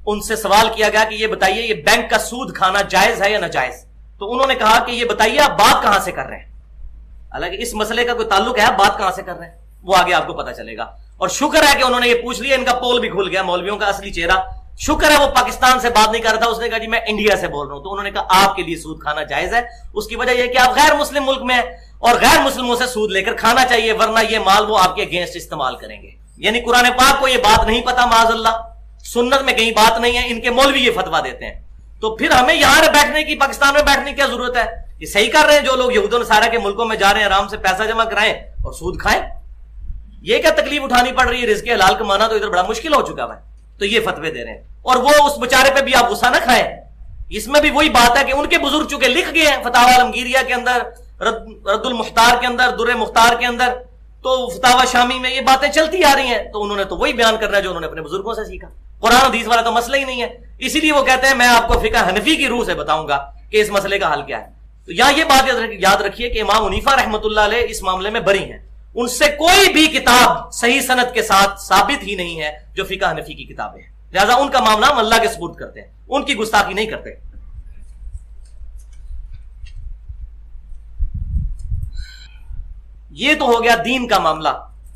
ان سے سوال کیا گیا کہ یہ بتائیے یہ بینک کا سود کھانا جائز ہے یا ناجائز؟ تو انہوں نے کہا کہ یہ بتائیے آپ بات کہاں سے کر رہے ہیں، حالانکہ اس مسئلے کا کوئی تعلق ہے، آپ بات کہاں سے کر رہے ہیں وہ آگے آپ کو پتا چلے گا۔ اور شکر ہے کہ انہوں نے یہ پوچھ لیا، ان کا پول بھی کھل گیا، مولویوں کا اصلی چہرہ۔ شکر ہے وہ پاکستان سے بات نہیں کر رہا تھا، اس نے کہا جی میں انڈیا سے بول رہا ہوں۔ تو انہوں نے کہا آپ کے لیے سود کھانا جائز ہے، اس کی وجہ یہ کہ آپ غیر مسلم ملک میں ہیں اور غیر مسلموں سے سود لے کر کھانا چاہیے، ورنہ یہ مال وہ آپ کے اگینسٹ استعمال کریں گے۔ یعنی قرآن پاک کو یہ بات نہیں پتا، معاذ اللہ، سنت میں کہیں بات نہیں ہے، ان کے مولوی یہ فتویٰ دیتے ہیں۔ تو پھر ہمیں یہاں بیٹھنے کی، پاکستان میں بیٹھنے کی کیا ضرورت ہے؟ یہ صحیح کر رہے ہیں جو لوگ یہود و نصارہ کے ملکوں میں جا رہے ہیں، آرام سے پیسہ جمع کرائیں اور سود کھائیں۔ یہ کیا تکلیف اٹھانی پڑ رہی ہے؟ رزق حلال کمانا تو ادھر بڑا مشکل ہو چکا ہے، تو یہ فتوے دے رہے ہیں۔ اور وہ اس بیچارے پہ بھی آپ غصہ نہ کھائیں، اس میں بھی وہی بات ہے کہ ان کے بزرگ چونکہ لکھ گئے ہیں فتاوی عالمگیریہ کے اندر، رد المختار کے اندر، در مختار کے اندر، تو فتاوی شامی میں یہ باتیں چلتی آ رہی ہیں، تو انہوں نے تو وہی بیان کرنا ہے جو انہوں نے اپنے بزرگوں سے سیکھا۔ قرآن حدیث والا تو مسئلہ ہی نہیں ہے، اسی لیے وہ کہتے ہیں میں آپ کو فقہ حنفی کی روح سے بتاؤں گا کہ اس مسئلے کا حل کیا ہے۔ تو یہاں یہ بات یاد رکھیے کہ امام حنیفہ رحمۃ اللہ علیہ اس معاملے میں بری ہیں، ان سے کوئی بھی کتاب صحیح سند کے ساتھ ثابت ہی نہیں ہے جو فقہ حنفی کی کتابیں ہیں، لہذا ان کا معاملہ ہم اللہ کے سپرد کرتے ہیں، ان کی گستاخی نہیں کرتے۔ یہ تو ہو گیا دین کا معاملہ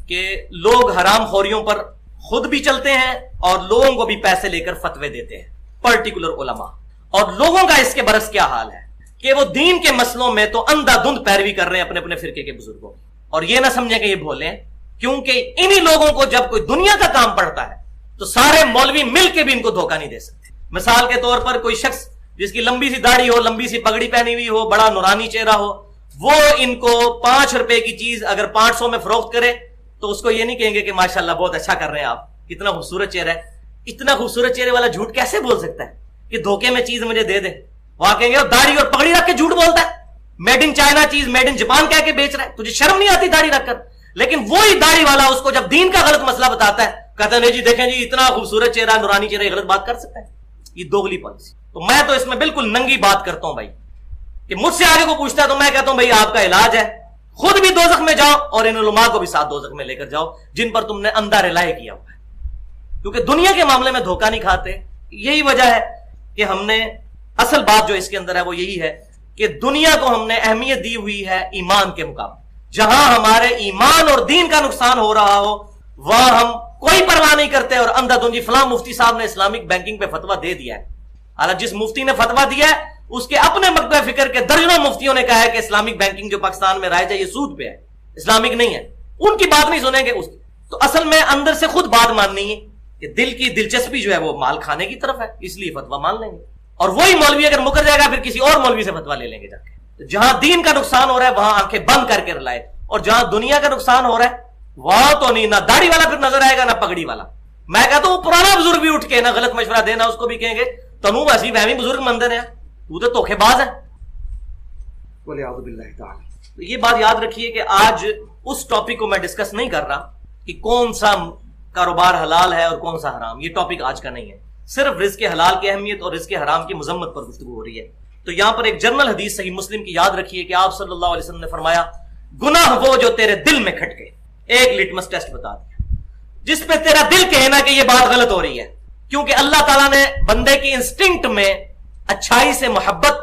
کہ لوگ حرام خوریوں پر خود بھی چلتے ہیں اور لوگوں کو بھی پیسے لے کر فتوے دیتے ہیں، پرٹیکولر علماء۔ اور لوگوں کا اس کے برس کیا حال ہے کہ وہ دین کے مسئلوں میں تو اندھا دھند پیروی کر رہے ہیں اپنے اپنے فرقے کے بزرگوں کی، اور یہ نہ سمجھیں کہ یہ بھولے ہیں، کیونکہ انہی لوگوں کو جب کوئی دنیا کا کام پڑتا ہے تو سارے مولوی مل کے بھی ان کو دھوکہ نہیں دے سکتے۔ مثال کے طور پر کوئی شخص جس کی لمبی سی داڑھی ہو، لمبی سی پگڑی پہنی ہوئی ہو، بڑا نورانی چہرہ ہو، وہ ان کو 5 روپے کی چیز اگر 500 میں فروخت کرے تو اس کو یہ نہیں کہیں گے کہ ماشاءاللہ بہت اچھا کر رہے ہیں آپ، کتنا خوبصورت چہرہ ہے۔ اتنا خوبصورت چہرے والا جھوٹ کیسے بول سکتا ہے کہ دھوکے میں چیز مجھے دے دے؟ وہاں کہیں گے داڑھی اور پگڑی رکھ کے جھوٹ بولتا ہے، میڈ ان چائنا چیز میڈ ان جاپان کہہ کے بیچ رہا ہے، تجھے شرم نہیں آتی داڑھی رکھ کر؟ لیکن وہی داڑھی والا اس کو جب دین کا غلط مسئلہ بتاتا ہے کہتے ہیں جی دیکھیں جی اتنا خوبصورت چہرہ, نورانی چہرہ, یہ غلط بات کر سکتا ہے؟ یہ دوغلی پالیسی. تو میں تو اس میں بالکل ننگی بات کرتا ہوں بھائی, کہ مجھ سے آگے کو پوچھتا ہے تو میں کہتا ہوں بھائی آپ کا علاج ہے, خود بھی دوزخ میں جاؤ اور ان علماء کو بھی ساتھ دوزخ میں لے کر جاؤ جن پر تم نے اندھا رلائے کیا ہوا ہے, کیونکہ دنیا کے معاملے میں دھوکہ نہیں کھاتے. یہی وجہ ہے کہ ہم نے, اصل بات جو اس کے اندر ہے وہ یہی ہے کہ دنیا کو ہم نے اہمیت دی ہوئی ہے ایمان کے مقابلے. جہاں ہمارے ایمان اور دین کا نقصان ہو رہا ہو وہاں ہم کوئی پرواہ نہیں کرتے اور اندھا دھند. فلاں مفتی صاحب نے اسلامک بینکنگ پہ فتویٰ دے دیا ہے, حالانکہ جس مفتی نے فتویٰ دیا ہے اس کے اپنے مکتب فکر کے درجنوں مفتیوں نے کہا ہے کہ اسلامک بینکنگ جو پاکستان میں رائج ہے یہ سود پہ ہے, اسلامک نہیں ہے. ان کی بات نہیں سنیں گے اس کی. تو اصل میں اندر سے خود بات ماننی ہے کہ دل کی دلچسپی جو ہے وہ مال کھانے کی طرف ہے, اس لیے فتویٰ مان لیں گے. اور وہی مولوی اگر مکر جائے گا پھر کسی اور مولوی سے فتویٰ لے لیں گے جا کے. جہاں دین کا نقصان ہو رہا ہے وہاں آنکھیں بند کر کے رلائے, اور جہاں دنیا کا نقصان ہو رہا ہے وہاں تو نہیں, نہ داڑھی والا پھر نظر آئے گا نہ پگڑی والا. میں کہتا ہوں پرانا بزرگ بھی اٹھ کے نہ غلط مشورہ دینا, اس کو بھی کہیں گے تنو ویسی وہمی بزرگ مندر ہے, تو دھوکے باز ہے. تو یہ بات یاد رکھیے کہ آج اس ٹاپک کو میں ڈسکس نہیں کر رہا کہ کون سا کاروبار حلال ہے اور کون سا حرام. یہ ٹاپک آج کا نہیں ہے, صرف رزق حلال کی اہمیت اور رزق حرام کی مذمت پر گفتگو ہو رہی ہے. تو یہاں پر ایک جنرل حدیث صحیح مسلم کی یاد رکھیے کہ آپ صلی اللہ علیہ وسلم نے فرمایا گناہ وہ جو تیرے دل میں کھٹ گئے. ایک لٹمس ٹیسٹ بتا دیا جس پہ تیرا دل کہنا کہ یہ بات غلط ہو رہی ہے, کیونکہ اللہ تعالیٰ نے بندے کی انسٹنکٹ میں اچھائی سے محبت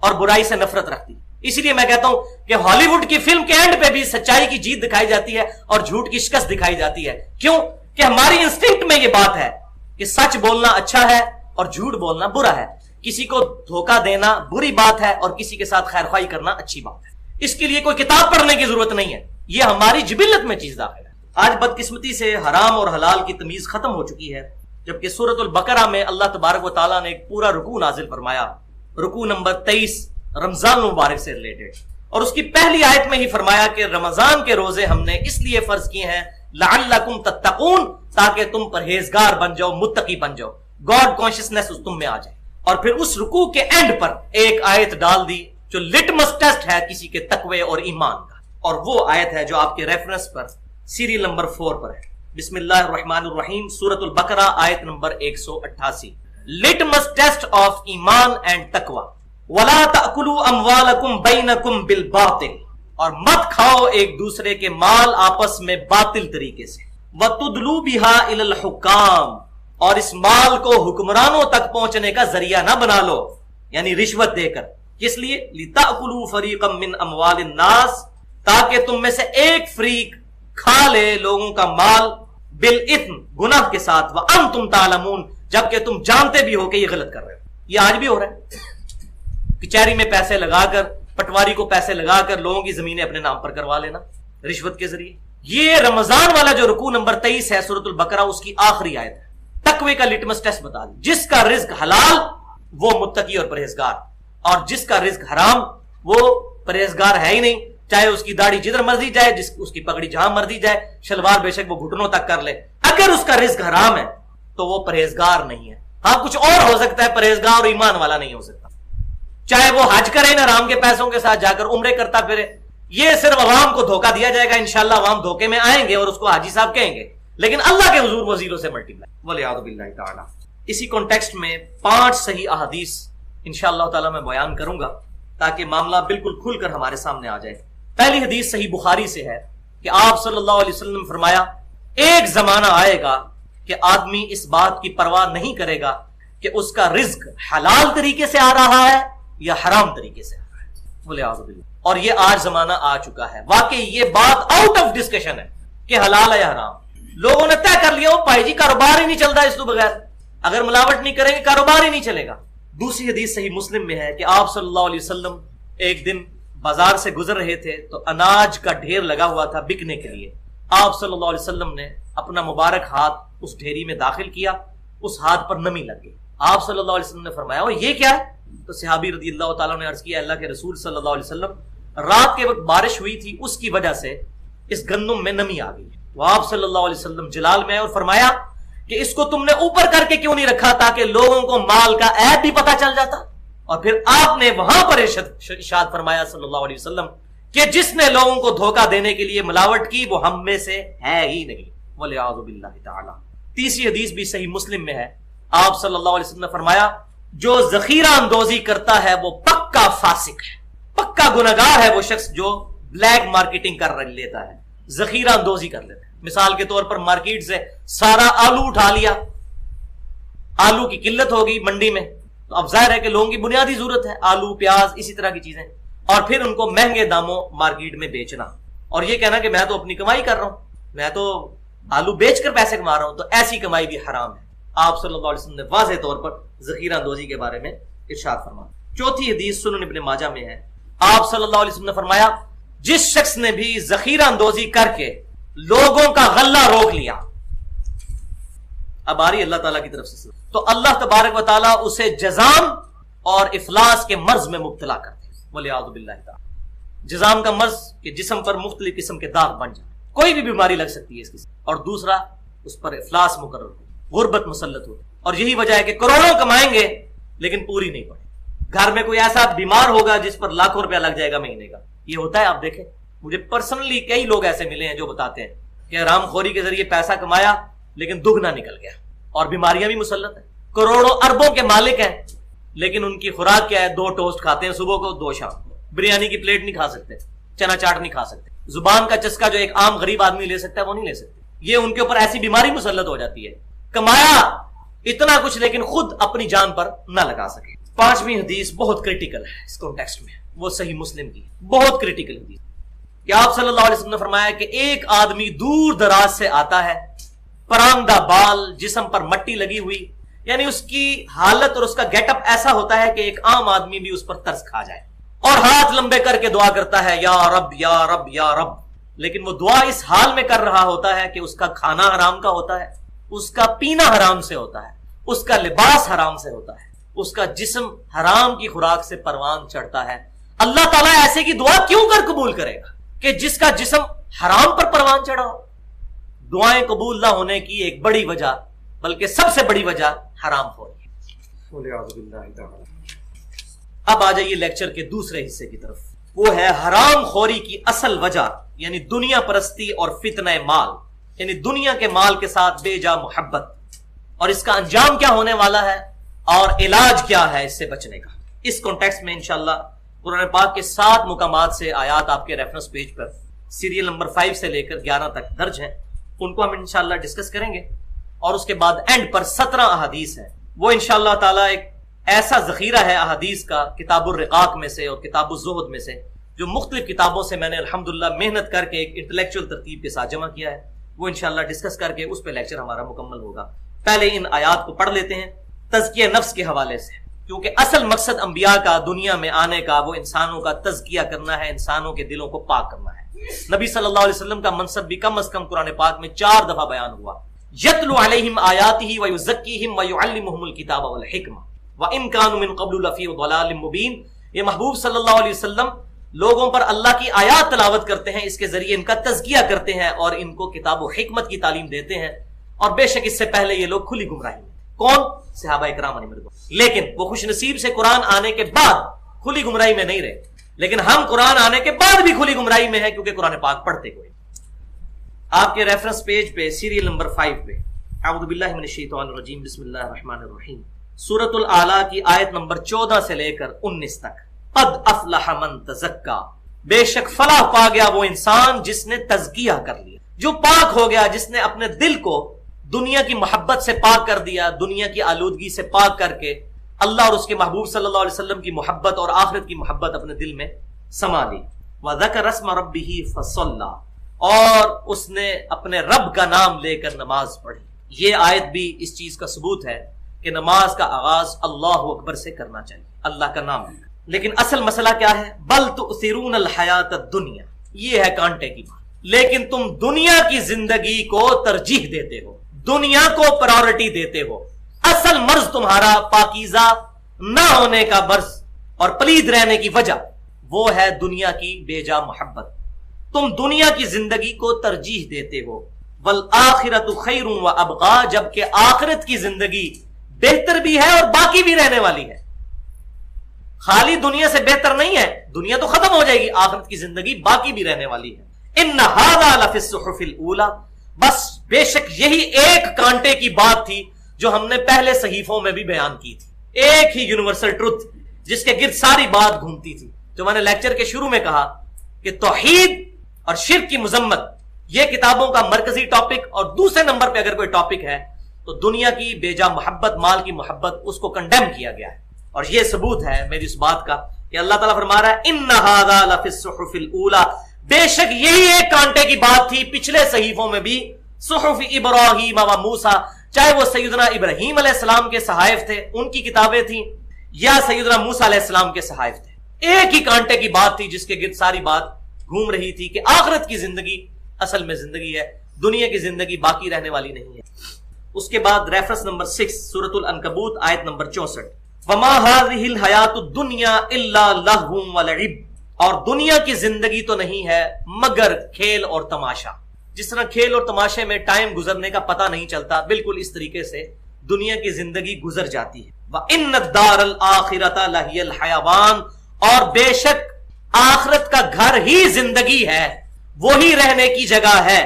اور برائی سے نفرت رکھتی. اسی لیے میں کہتا ہوں کہ ہالی ووڈ کی فلم کے اینڈ پہ بھی سچائی کی جیت دکھائی جاتی ہے اور جھوٹ کی شکست دکھائی جاتی ہے. کیوں کہ ہماری انسٹنکٹ میں یہ بات ہے کہ سچ بولنا اچھا ہے اور جھوٹ بولنا برا ہے. کسی کو دھوکہ دینا بری بات ہے اور کسی کے ساتھ خیر خواہی کرنا اچھی بات ہے. اس کے لیے کوئی کتاب پڑھنے کی ضرورت نہیں ہے, یہ ہماری جبلت میں چیز داخل ہے. آج بدقسمتی سے حرام اور حلال کی تمیز ختم ہو چکی ہے, جبکہ سورۃ البقرہ میں اللہ تبارک و تعالیٰ نے ایک پورا رکوع نازل فرمایا, رکوع نمبر 23 رمضان مبارک سے ریلیٹڈ, اور اس کی پہلی آیت میں ہی فرمایا کہ رمضان کے روزے ہم نے اس لیے فرض کیے ہیں لعلکم تتقون, تاکہ تم پرہیزگار بن جاؤ, متقی بن جاؤ, گاڈ کانشسنس تم میں آ جائے. اور پھر اس رکوع کے اینڈ پر ایک آیت ڈال دی جو لٹمس ٹیسٹ ہے کسی کے تقوی اور ایمان کا, اور وہ آیت ہے جو آپ کے ریفرنس پر سیریل نمبر 4 پر ہے. بسم اللہ الرحمن الرحیم, سورۃ البقرہ آیت نمبر 188. لٹمس ٹیسٹ آف ایمان اینڈ تقوی. وَلَا تَأْكُلُوا أَمْوَالَكُمْ بَيْنَكُمْ بِالْبَاطِلِ, اور مت کھاؤ ایک دوسرے کے مال آپس میں باطل طریقے سے. وَتُدْلُوا بِهَا إِلَى الْحُكَّامِ, اور اس مال کو حکمرانوں تک پہنچنے کا ذریعہ نہ بنا لو, یعنی رشوت دے کر. کس لیے؟ لِتَأْكُلُوا فَرِيقًا مِّنْ أَمْوَالِ النَّاسِ, تاکہ تم میں سے ایک فریق کھا لے لوگوں کا مال بالإثم, گناہ کے ساتھ, وَأَنْتُمْ تَعْلَمُونَ, جبکہ تم جانتے بھی ہو کہ یہ غلط کر رہے ہو. یہ آج بھی ہو رہا ہے, کچہری میں پیسے لگا کر, پٹواری کو پیسے لگا کر لوگوں کی زمینیں اپنے نام پر کروا لینا رشوت کے ذریعے. یہ رمضان والا جو رکوع نمبر 23 ہے سورۃ البقرہ, اس کی آخری آیت ہے. تقوی کا لٹمس ٹیسٹ بتا دی, جس کا رزق حلال وہ متقی اور پرہیزگار, اور جس کا رزق حرام وہ پرہیزگار ہے ہی نہیں, چاہے اس کی داڑھی جدھر مرضی جائے, اس کی پگڑی جہاں مرضی جائے, شلوار بے شک وہ گھٹنوں تک کر لے, اگر اس کا رزق حرام ہے تو وہ پرہیزگار نہیں ہے. ہاں کچھ اور ہو سکتا ہے, پرہیزگار اور ایمان والا نہیں ہو سکتا. چاہے وہ حج کرے نا حرام کے پیسوں کے ساتھ جا کر عمرے کرتا پھرے, یہ صرف عوام کو دھوکہ دیا جائے گا. انشاءاللہ عوام دھوکے میں آئیں گے اور اس کو حاجی صاحب کہیں گے, لیکن اللہ کے حضور وہ زیرو سے ملٹی پلائی. والعیاذ باللہ تعالی. اسی کانٹیکسٹ میں 5 صحیح احادیث انشاءاللہ تعالی میں بیان کروں گا تاکہ معاملہ بالکل کھل کر ہمارے سامنے آ جائے. پہلی حدیث صحیح بخاری سے ہے کہ آپ صلی اللہ علیہ وسلم نے فرمایا ایک زمانہ آئے گا کہ آدمی اس بات کی پرواہ نہیں کرے گا کہ اس کا رزق حلال طریقے سے آ رہا ہے یا حرام طریقے سے آ رہا ہے. بولے اعوذ باللہ. اور یہ آج زمانہ آ چکا ہے. واقعی یہ بات آؤٹ آف ڈسکشن ہے کہ حلال ہے یا حرام. لوگوں نے طے کر لیا, بھائی جی کاروبار ہی نہیں چلتا اس تو بغیر, اگر ملاوٹ نہیں کریں گے کاروبار ہی نہیں چلے گا. دوسری حدیث صحیح مسلم میں ہے کہ آپ صلی اللہ علیہ وسلم ایک دن بازار سے گزر رہے تھے تو اناج کا ڈھیر لگا ہوا تھا بکنے کے لیے. آپ صلی اللہ علیہ وسلم نے اپنا مبارک ہاتھ اس ڈھیری میں داخل کیا, اس ہاتھ پر نمی لگ گئی. آپ صلی اللہ علیہ وسلم نے فرمایا یہ کیا ہے؟ تو صحابی رضی اللہ تعالیٰ نے عرض کیا اللہ کے رسول صلی اللہ علیہ وسلم, رات کے وقت بارش ہوئی تھی, اس کی وجہ سے اس گندم میں نمی آ گئی. وہ آپ صلی اللہ علیہ وسلم جلال میں اور فرمایا کہ اس کو تم نے اوپر کر کے کیوں نہیں رکھا تاکہ لوگوں کو مال کا عیب بھی پتہ چل جاتا. اور پھر آپ نے وہاں پر ارشاد فرمایا صلی اللہ علیہ وسلم کہ جس نے لوگوں کو دھوکہ دینے کے لیے ملاوٹ کی وہ ہم میں سے ہے ہی نہیں. والعیاذ باللہ تعالی. تیسری حدیث بھی صحیح مسلم میں ہے، آپ صلی اللہ علیہ وسلم نے فرمایا جو ذخیرہ اندوزی کرتا ہے وہ پکا فاسق ہے، پکا گنہگار ہے وہ شخص جو بلیک مارکیٹنگ کر لیتا ہے، ذخیرہ اندوزی کر لیتا ہے۔ مثال کے طور پر مارکیٹ سے سارا آلو اٹھا لیا، آلو کی قلت ہوگی منڈی میں، تو اب ظاہر ہے کہ لوگوں کی بنیادی ضرورت ہے آلو پیاز اسی طرح کی چیزیں، اور پھر ان کو مہنگے داموں مارکیٹ میں بیچنا اور یہ کہنا کہ میں تو اپنی کمائی کر رہا ہوں، میں تو آلو بیچ کر پیسے کما رہا ہوں، تو ایسی کمائی بھی حرام ہے۔ آپ صلی اللہ علیہ وسلم نے واضح طور پر ذخیرہ اندوزی کے بارے میں ارشاد فرمایا۔ چوتھی حدیث سنن ابن ماجہ میں ہے، آپ صلی اللہ علیہ وسلم نے فرمایا جس شخص نے بھی ذخیرہ اندوزی کر کے لوگوں کا غلہ روک لیا، اب آ رہی اللہ تعالیٰ کی طرف سے، تو اللہ تبارک و تعالیٰ اسے جزام اور افلاس کے مرض میں مبتلا کرتے ہیں، والعیاذ باللہ تعالیٰ۔ جزام کا مرض کہ جسم پر مختلف قسم کے داغ بن جائے، کوئی بھی بیماری لگ سکتی ہے اس کی، اور دوسرا اس پر افلاس مقرر ہو، غربت مسلط ہو، اور یہی وجہ ہے کہ کروڑوں کمائیں گے لیکن پوری نہیں پڑے۔ گھر میں کوئی ایسا بیمار ہوگا جس پر لاکھوں روپیہ لگ جائے گا مہینے کا، یہ ہوتا ہے۔ آپ دیکھیں مجھے پرسنلی کئی لوگ ایسے ملے ہیں جو بتاتے ہیں کہ حرام خوری کے ذریعے پیسہ کمایا لیکن دگنا نکل گیا، اور بیماریاں بھی مسلط ہیں، کروڑوں اربوں کے مالک ہیں لیکن ان کی خوراک کیا ہے؟ 2 ٹوسٹ کھاتے ہیں صبح کو 2 شام کو، بریانی کی پلیٹ نہیں کھا سکتے، چنا چاٹ نہیں کھا سکتے، زبان کا چسکا جو ایک عام غریب آدمی لے سکتا ہے وہ نہیں لے سکتے، یہ ان کے اوپر ایسی بیماری مسلط ہو جاتی ہے، کمایا اتنا کچھ لیکن خود اپنی جان پر نہ لگا سکے۔ پانچویں حدیث بہت کریٹیکل ہے اس کانٹیکسٹ میں، وہ صحیح مسلم کی بہت کریٹیکل حدیث کہ آپ صلی اللہ علیہ وسلم نے فرمایا کہ ایک آدمی دور دراز سے آتا ہے، پرامدہ بال، جسم پر مٹی لگی ہوئی، یعنی اس کی حالت اور اس کا گیٹ اپ ایسا ہوتا ہے کہ ایک عام آدمی بھی اس پر ترس کھا جائے، اور ہاتھ لمبے کر کے دعا کرتا ہے یا رب یا رب یا رب، لیکن وہ دعا اس حال میں کر رہا ہوتا ہے کہ اس کا کھانا حرام کا ہوتا ہے، اس کا پینا حرام سے ہوتا ہے، اس کا لباس حرام سے ہوتا ہے، اس کا جسم حرام کی خوراک سے پروان چڑھتا ہے۔ اللہ تعالیٰ ایسے کی دعا کیوں کر قبول کرے گا کہ جس کا جسم حرام پر پروان چڑھا ہو؟ دعائیں قبول نہ ہونے کی ایک بڑی وجہ، بلکہ سب سے بڑی وجہ حرام خوری ہے۔ اب آ جائیے لیکچر کے دوسرے حصے کی طرف، وہ ہے حرام خوری کی اصل وجہ، یعنی دنیا پرستی اور فتنہ مال، یعنی دنیا کے مال کے ساتھ بے جا محبت، اور اس کا انجام کیا ہونے والا ہے اور علاج کیا ہے اس سے بچنے کا۔ اس کانٹیکسٹ میں انشاءاللہ قرآن پاک کے 7 مقامات سے آیات آپ کے ریفرنس پیج پر سیریل نمبر 5 سے لے کر 11 تک درج ہیں، ان کو ہم انشاءاللہ ڈسکس کریں گے، اور اس کے بعد اینڈ پر 17 احادیث ہیں، وہ انشاءاللہ تعالی ایک ایسا ذخیرہ ہے احادیث کا کتاب الرقاق میں سے اور کتاب الزہد میں سے، جو مختلف کتابوں سے میں نے الحمدللہ محنت کر کے ایک انٹلیکچوئل ترتیب کے ساتھ جمع کیا ہے، وہ انشاءاللہ ڈسکس کر کے اس پہ لیکچر ہمارا مکمل ہوگا۔ پہلے ان آیات کو پڑھ لیتے ہیں تزکیہ نفس کے حوالے سے، کیونکہ اصل مقصد انبیاء کا دنیا میں آنے کا وہ انسانوں کا تزکیہ کرنا ہے، انسانوں کے دلوں کو پاک کرنا ہے۔ نبی صلی اللہ علیہ وسلم کا منصب بھی کم از کم قرآن پاک میں 4 دفعہ بیان ہوا، یتلو علیہم آیاتہ ویزکیہم ویعلمہم الکتاب والحکمہ وان کانوا من قبل لفی ضلال مبین۔ یہ محبوب صلی اللہ علیہ وسلم لوگوں پر اللہ کی آیات تلاوت کرتے ہیں، اس کے ذریعے ان کا تزکیہ کرتے ہیں اور ان کو کتاب و حکمت کی تعلیم دیتے ہیں، اور بے شک اس سے پہلے یہ لوگ کھلی گمراہی میں، کون؟ صحابہ کرام علیہم رضوان، لیکن وہ خوش نصیب سے قرآن آنے کے بعد کھلی گمراہی میں نہیں رہے، لیکن ہم قرآن آنے کے بعد بھی کھلی گمراہی میں ہیں کیونکہ قرآن پاک پڑھتے کوئی۔ آپ کے ریفرنس پیج پہ سیریل نمبر 5 پہ اعوذ باللہ من الشیطان الرجیم بسم اللہ الرحمن الرحیم، سورۃ الاعلیٰ کی آیت نمبر 14 سے لے کر 19 تک، قد افلح من تزکا، بے شک فلاح پا گیا وہ انسان جس نے تزکیہ کر لیا، جو پاک ہو گیا، جس نے اپنے دل کو دنیا کی محبت سے پاک کر دیا، دنیا کی آلودگی سے پاک کر کے اللہ اور اس کے محبوب صلی اللہ علیہ وسلم کی محبت اور آخرت کی محبت اپنے دل میں سما لی۔ وذکر اسم ربہ فصلی، اور اس نے اپنے رب کا نام لے کر نماز پڑھی۔ یہ آیت بھی اس چیز کا ثبوت ہے کہ نماز کا آغاز اللہ اکبر سے کرنا چاہیے، اللہ کا نام لے۔ لیکن اصل مسئلہ کیا ہے؟ بل تؤثرون الحیات الدنیا، یہ ہے کانٹے کی بات، لیکن تم دنیا کی زندگی کو ترجیح دیتے ہو، دنیا کو پرائورٹی دیتے ہو۔ اصل مرض تمہارا پاکیزہ نہ ہونے کا مرض اور پلید رہنے کی وجہ وہ ہے دنیا کی بے جا محبت، تم دنیا کی زندگی کو ترجیح دیتے ہو۔ والآخرۃ خیر وابقی، جبکہ آخرت کی زندگی بہتر بھی ہے اور باقی بھی رہنے والی ہے، خالی دنیا سے بہتر نہیں ہے، دنیا تو ختم ہو جائے گی، آخرت کی زندگی باقی بھی رہنے والی ہے۔ ان ھذا لفی الصحف الاولی، بس بے شک یہی ایک کانٹے کی بات تھی جو ہم نے پہلے صحیفوں میں بھی بیان کی تھی، ایک ہی یونیورسل ٹروتھ جس کے گرد ساری بات گھومتی تھی. جو میں نے لیکچر کے شروع میں کہا کہ توحید اور شرک کی مذمت یہ کتابوں کا مرکزی ٹاپک، اور دوسرے نمبر پہ اگر کوئی ٹاپک ہے تو دنیا کی بیجا محبت، مال کی محبت، اس کو کنڈیم کیا گیا ہے. اور یہ ثبوت ہے میری اس بات کا کہ اللہ تعالیٰ فرما رہا ہے ان ھذا لفی الصحف الاولی، بے شک یہی ایک کانٹے کی بات تھی پچھلے صحیفوں میں بھی، صحف ابراہیم و موسیٰ، چاہے وہ سیدنا ابراہیم علیہ السلام کے صحائف تھے، ان کی کتابیں تھیں، یا سیدنا موسیٰ علیہ السلام کے صحائف تھے. ایک ہی کانٹے کی بات تھی جس کے گرد ساری بات گھوم رہی تھی کہ آخرت کی زندگی اصل میں زندگی ہے، دنیا کی زندگی باقی رہنے والی نہیں ہے. اس کے بعد ریفرنس نمبر 6 سورۃ العنکبوت آیت نمبر 64، وما هذه الحیات الدنیا الا لہو ولعب، اور دنیا کی زندگی تو نہیں ہے مگر کھیل اور تماشا. جس طرح کھیل اور تماشے میں ٹائم گزرنے کا پتہ نہیں چلتا، بالکل اس طریقے سے دنیا کی زندگی گزر جاتی ہے. وَإِنَّ الدَّارَ الْآخِرَةَ لَهِيَ الْحَيَوَانُ، اور بے شک آخرت کا گھر ہی زندگی ہے، وہی رہنے کی جگہ ہے،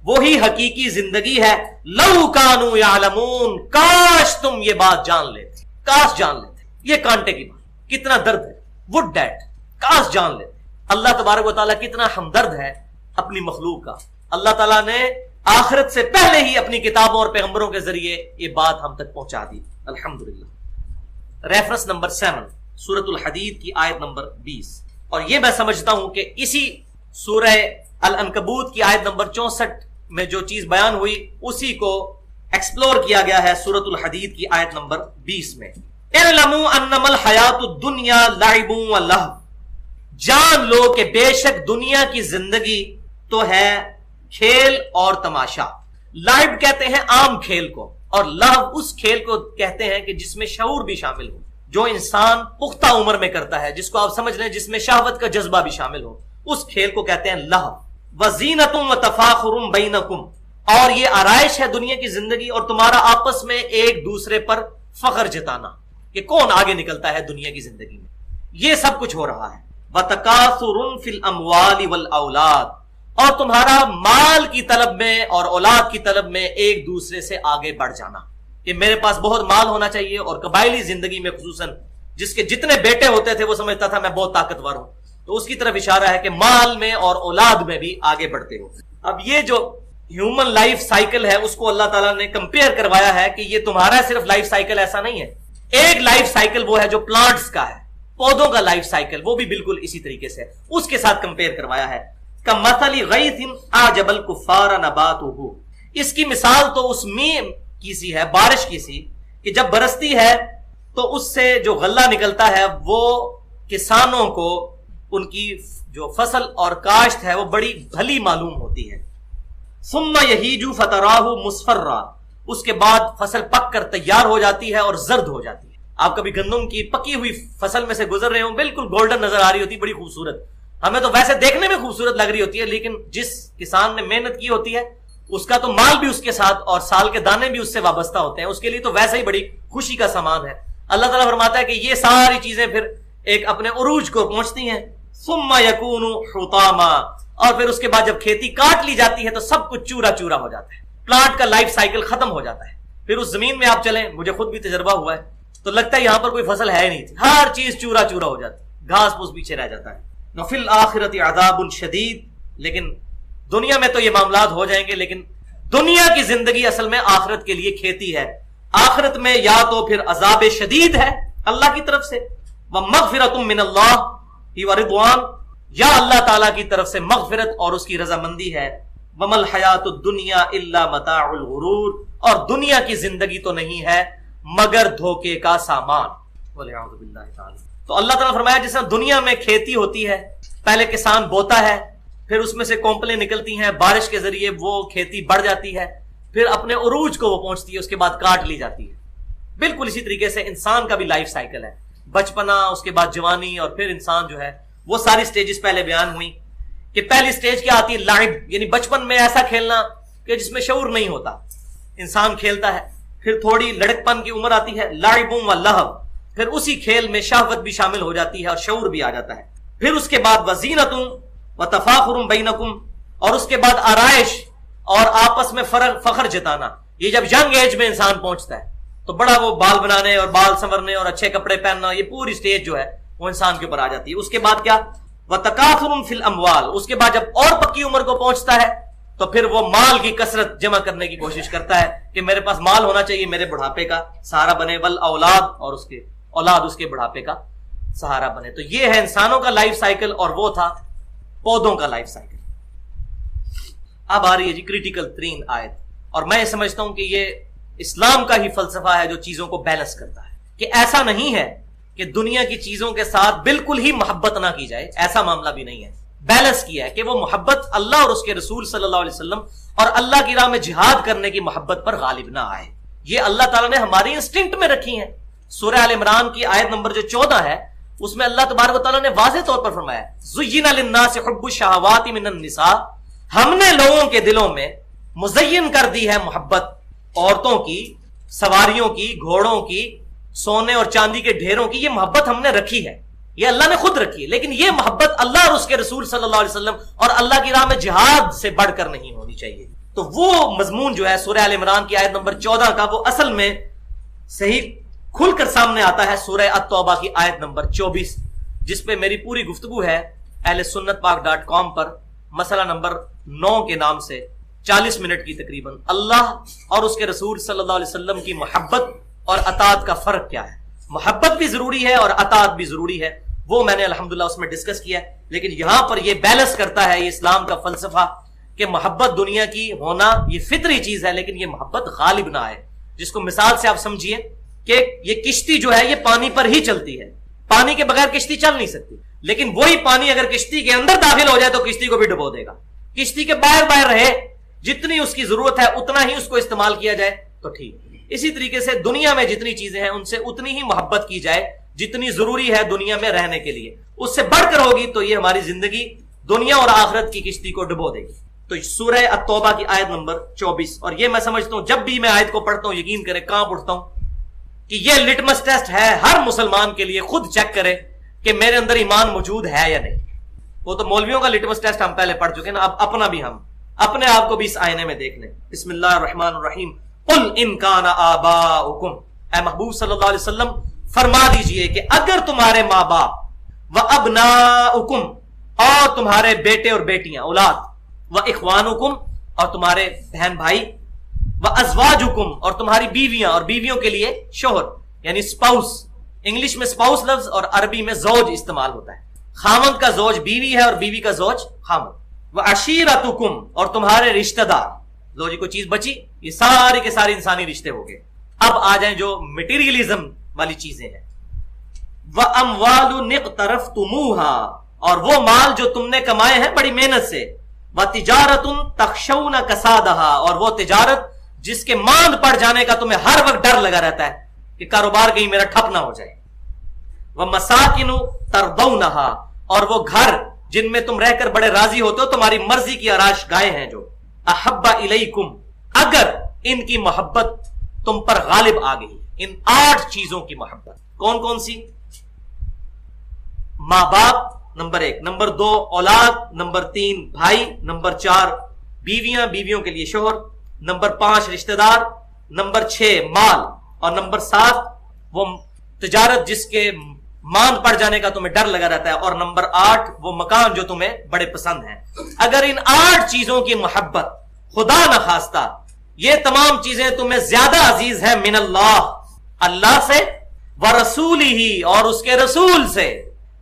وہی حقیقی زندگی ہے. لَوْ كَانُوا يَعْلَمُونَ، کاش تم یہ بات جان لیتے، کاش جان لیتے. یہ کانٹے کی بات، کتنا درد ہے، وڈ ڈیٹ، کاش جان لیتے. اللہ تبارک و تعالیٰ کتنا ہمدرد ہے اپنی مخلوق کا. اللہ تعالیٰ نے آخرت سے پہلے ہی اپنی کتابوں اور پیغمبروں کے ذریعے یہ بات ہم تک پہنچا دی، الحمدللہ. ریفرنس نمبر 7 سورۃ الحدید کی آیت نمبر 20، اور یہ میں سمجھتا ہوں کہ اسی سورہ العنکبوت کی آیت نمبر 64 میں جو چیز بیان ہوئی اسی کو ایکسپلور کیا گیا ہے سورۃ الحدید کی آیت نمبر 20 میں. اعلموا انما الحیات الدنیا لعب و لہو، جان لو کہ بے شک دنیا کی زندگی تو ہے کھیل اور تماشا. لعب کہتے ہیں عام کھیل کو، اور لہو اس کھیل کو کہتے ہیں کہ جس میں شعور بھی شامل ہو، جو انسان پختہ عمر میں کرتا ہے، جس کو آپ سمجھ لیں جس میں شہوت کا جذبہ بھی شامل ہو، اس کھیل کو کہتے ہیں لہو. وزینۃ وتفاخر بینکم، اور یہ آرائش ہے دنیا کی زندگی اور تمہارا آپس میں ایک دوسرے پر فخر جتانا کہ کون آگے نکلتا ہے دنیا کی زندگی میں. یہ سب کچھ ہو رہا ہے. وتکاثر فی الاموال والاولاد، اور تمہارا مال کی طلب میں اور اولاد کی طلب میں ایک دوسرے سے آگے بڑھ جانا کہ میرے پاس بہت مال ہونا چاہیے. اور قبائلی زندگی میں خصوصاً جس کے جتنے بیٹے ہوتے تھے وہ سمجھتا تھا میں بہت طاقتور ہوں، تو اس کی طرف اشارہ ہے کہ مال میں اور اولاد میں بھی آگے بڑھتے ہو. اب یہ جو ہیومن لائف سائیکل ہے اس کو اللہ تعالیٰ نے کمپیئر کروایا ہے کہ یہ تمہارا صرف لائف سائیکل ایسا نہیں ہے. ایک لائف سائیکل وہ ہے جو پلانٹس کا ہے، پودوں کا لائف سائیکل، وہ بھی بالکل اسی طریقے سے اس کے ساتھ کمپیئر کروایا ہے. کمثل غیث اعجب الکفار نباتہ، اس کی مثال تو اس میم کی سی ہے، بارش کی سی، کہ جب برستی ہے تو اس سے جو غلہ نکلتا ہے وہ کسانوں کو ان کی جو فصل اور کاشت ہے وہ بڑی بھلی معلوم ہوتی ہے. ثم یہیج فتراہ مصفرا، اس کے بعد فصل پک کر تیار ہو جاتی ہے اور زرد ہو جاتی ہے. آپ کبھی گندم کی پکی ہوئی فصل میں سے گزر رہے ہوں، بالکل گولڈن نظر آ رہی ہوتی، بڑی خوبصورت، ہمیں تو ویسے دیکھنے میں خوبصورت لگ رہی ہوتی ہے، لیکن جس کسان نے محنت کی ہوتی ہے اس کا تو مال بھی اس کے ساتھ اور سال کے دانے بھی اس سے وابستہ ہوتے ہیں، اس کے لیے تو ویسے ہی بڑی خوشی کا سامان ہے. اللہ تعالیٰ فرماتا ہے کہ یہ ساری چیزیں پھر ایک اپنے عروج کو پہنچتی ہیں. ثم یکون حطاما، اور پھر اس کے بعد جب کھیتی کاٹ لی جاتی ہے تو سب کچھ چورا چورا ہو جاتا ہے، پلانٹ کا لائف سائیکل ختم ہو جاتا ہے. پھر اس زمین میں آپ چلیں، مجھے خود بھی تجربہ ہوا ہے، تو لگتا ہے یہاں پر کوئی فصل ہے نہیں تھی، ہر چیز چورا چورا ہو جاتی، گھاس پھوس پیچھے رہ جاتا ہے. وفی الآخرۃ عذاب شدید، لیکن دنیا میں تو یہ معاملات ہو جائیں گے، لیکن دنیا کی زندگی اصل میں آخرت کے لیے کھیتی ہے. آخرت میں یا تو پھر عذاب شدید ہے اللہ کی طرف سے، ومغفرۃ من اللہ ورضوان، یا اللہ تعالیٰ کی طرف سے مغفرت اور اس کی رضامندی ہے. وما الحیات الدنیا الا متاع الغرور، اور دنیا کی زندگی تو نہیں ہے مگر دھوکے کا سامان. والعیاذ باللہ تعالی. تو اللہ تعالیٰ فرمایا جس طرح دنیا میں کھیتی ہوتی ہے، پہلے کسان بوتا ہے، پھر اس میں سے کونپلیں نکلتی ہیں، بارش کے ذریعے وہ کھیتی بڑھ جاتی ہے، پھر اپنے عروج کو وہ پہنچتی ہے، اس کے بعد کاٹ لی جاتی ہے. بالکل اسی طریقے سے انسان کا بھی لائف سائیکل ہے، بچپنا، اس کے بعد جوانی، اور پھر انسان جو ہے وہ ساری سٹیجز پہلے بیان ہوئی. کہ پہلی سٹیج کیا آتی ہے؟ لعب، یعنی بچپن میں ایسا کھیلنا کہ جس میں شعور نہیں ہوتا، انسان کھیلتا ہے. پھر تھوڑی لڑک پن کی عمر آتی ہے، لعب و لہو، پھر اسی کھیل میں شہوت بھی شامل ہو جاتی ہے اور شعور بھی آ جاتا ہے. پھر اس کے بعد وزینۃ وتفاخر بینکم، اور اس کے بعد آرائش اور آپس میں فخر جتانا، یہ جب ینگ ایج میں انسان پہنچتا ہے تو بڑا وہ بال بنانے اور بال سنورنے اور اچھے کپڑے پہننا، یہ پوری سٹیج جو ہے وہ انسان کے اوپر آ جاتی ہے۔ اس کے بعد کیا؟ وَتَكَاثُرٌ فِي الْأَمْوَالِ، اس کے بعد جب اور پکی عمر کو پہنچتا ہے تو پھر وہ مال کی کثرت جمع کرنے کی کوشش کرتا ہے کہ میرے پاس مال ہونا چاہیے، میرے بڑھاپے کا سہارا بنے، وَالْأَوْلَادِ، اور اس کے اولاد اس کے بڑھاپے کا سہارا بنے۔ تو یہ ہے انسانوں کا لائف سائیکل، اور وہ تھا پودوں کا لائف سائیکل۔ اب آ رہی ہے جی کریٹیکل ترین آیت، اور میں یہ سمجھتا ہوں کہ یہ اسلام کا ہی فلسفہ ہے جو چیزوں کو بیلنس کرتا ہے، کہ ایسا نہیں ہے کہ دنیا کی چیزوں کے ساتھ بالکل ہی محبت نہ کی جائے، ایسا معاملہ بھی نہیں ہے۔ بیلنس کیا ہے کہ وہ محبت اللہ اور اس کے رسول صلی اللہ علیہ وسلم اور اللہ کی راہ میں جہاد کرنے کی محبت پر غالب نہ آئے۔ یہ اللہ تعالیٰ نے ہماری انسٹنکٹ میں رکھی ہیں۔ سورہ آل عمران کی آیت نمبر جو 14 ہے، اس میں اللہ تبارک و تعالیٰ نے واضح طور پر فرمایا زُيِّنَ لِلنَّاسِ حُبُّ الشَّهَوَاتِ مِنَ النِّسَاءِ، ہم نے لوگوں کے دلوں میں مزین کر دی ہے محبت عورتوں کی، سواریوں کی، گھوڑوں کی، سونے اور چاندی کے ڈھیروں کی۔ یہ محبت ہم نے رکھی ہے، یہ اللہ نے خود رکھی ہے، لیکن یہ محبت اللہ اور اس کے رسول صلی اللہ علیہ وسلم اور اللہ کی راہ میں جہاد سے بڑھ کر نہیں ہونی چاہیے۔ تو وہ مضمون جو ہے سورہ آل عمران کی آیت نمبر 14 کا، وہ اصل میں صحیح کھل کر سامنے آتا ہے سورہ التوبہ کی آیت نمبر 24، جس پہ میری پوری گفتگو ہے اہل سنت پاک.com پر، مسئلہ نمبر 9 کے نام سے 40 منٹ کی تقریباً۔ اللہ اور اس کے رسول صلی اللہ علیہ وسلم کی محبت اور اطاعت کا فرق کیا ہے۔ محبت بھی ضروری ہے اور اطاعت بھی ضروری ہے، وہ میں نے الحمدللہ اس میں ڈسکس کیا ہے، لیکن یہاں پر یہ بیلنس کرتا ہے یہ اسلام کا فلسفہ کہ محبت دنیا کی ہونا یہ فطری چیز ہے، لیکن یہ محبت غالب نہ آئے۔ جس کو مثال سے آپ سمجھیے کہ یہ کشتی جو ہے یہ پانی پر ہی چلتی ہے، پانی کے بغیر کشتی چل نہیں سکتی، لیکن وہی پانی اگر کشتی کے اندر داخل ہو جائے تو کشتی کو بھی ڈبو دے گا۔ کشتی کے باہر رہے، جتنی اس کی ضرورت ہے اتنا ہی اس کو استعمال کیا جائے تو ٹھیک۔ اسی طریقے سے دنیا میں جتنی چیزیں ہیں ان سے اتنی ہی محبت کی جائے جتنی ضروری ہے دنیا میں رہنے کے لیے، اس سے بڑھ کر ہوگی تو یہ ہماری زندگی دنیا اور آخرت کی کشتی کو ڈبو دے گی۔ تو سورہ التوبہ کی آیت نمبر 24، اور یہ میں سمجھتا ہوں جب بھی میں آیت کو پڑھتا ہوں یقین کرے کانپ اٹھتا ہوں کہ یہ لٹمس ٹیسٹ ہے ہر مسلمان کے لیے، خود چیک کرے کہ میرے اندر ایمان موجود ہے یا نہیں۔ وہ تو مولویوں کا لٹمس ٹیسٹ ہم پہلے پڑھ چکے نا، اب اپنا بھی ہم اپنے آپ کو بھی اس آئینے میں دیکھ لیں۔ بسم اللہ الرحمن الرحیم، قل ان کان آباؤکم، اے محبوب صلی اللہ علیہ وسلم فرما دیجئے کہ اگر تمہارے ماں باپ، و ابناؤکم، اور تمہارے بیٹے اور بیٹیاں اولاد، و اخوانکم، اور تمہارے بہن بھائی، و ازواجکم، اور تمہاری بیویاں، اور بیویوں کے لیے شوہر یعنی سپاؤس، انگلش میں سپاؤس لفظ اور عربی میں زوج استعمال ہوتا ہے۔ خاوند کا زوج بیوی ہے اور بیوی کا زوج خاوند۔ و عشیرتکم، اور تمہارے رشتہ دار، لو جی کوئی چیز بچی، یہ سارے کے سارے انسانی رشتے ہو گئے۔ اب آ جائیں جو مٹیریلزم والی چیزیں ہیں، وَأَمْوَالُ اقْتَرَفْتُمُوهَا، اور وہ مال جو تم نے کمائے ہیں بڑی محنت سے، وَتِجَارَةٌ تَخْشَوْنَ كَسَادَهَا، اور وہ تجارت جس کے ماند پڑ جانے کا تمہیں ہر وقت ڈر لگا رہتا ہے کہ کاروبار کہیں میرا ٹھپ نہ ہو جائے، وَمَسَاكِنُ تَرْضَوْنَهَا، اور وہ گھر جن میں تم رہ کر بڑے راضی ہوتے ہو، تمہاری مرضی کی آرائش گاہیں ہیں جو، احب الیکم، اگر ان کی محبت تم پر غالب آ گئی، ان 8 چیزوں کی محبت۔ کون کون سی؟ ماں باپ نمبر 1، نمبر 2 اولاد، نمبر 3 بھائی، نمبر 4 بیویاں، بیویوں کے لیے شوہر، نمبر 5 رشتہ دار، نمبر 6 مال، اور نمبر 7 وہ تجارت جس کے مان پڑ جانے کا تمہیں ڈر لگا رہتا ہے، اور نمبر 8 وہ مکان جو تمہیں بڑے پسند ہیں۔ اگر ان 8 چیزوں کی محبت خدا نہ خواستہ یہ تمام چیزیں تمہیں زیادہ عزیز ہیں من اللہ، اللہ سے، ورسولہ، اور اس کے رسول سے،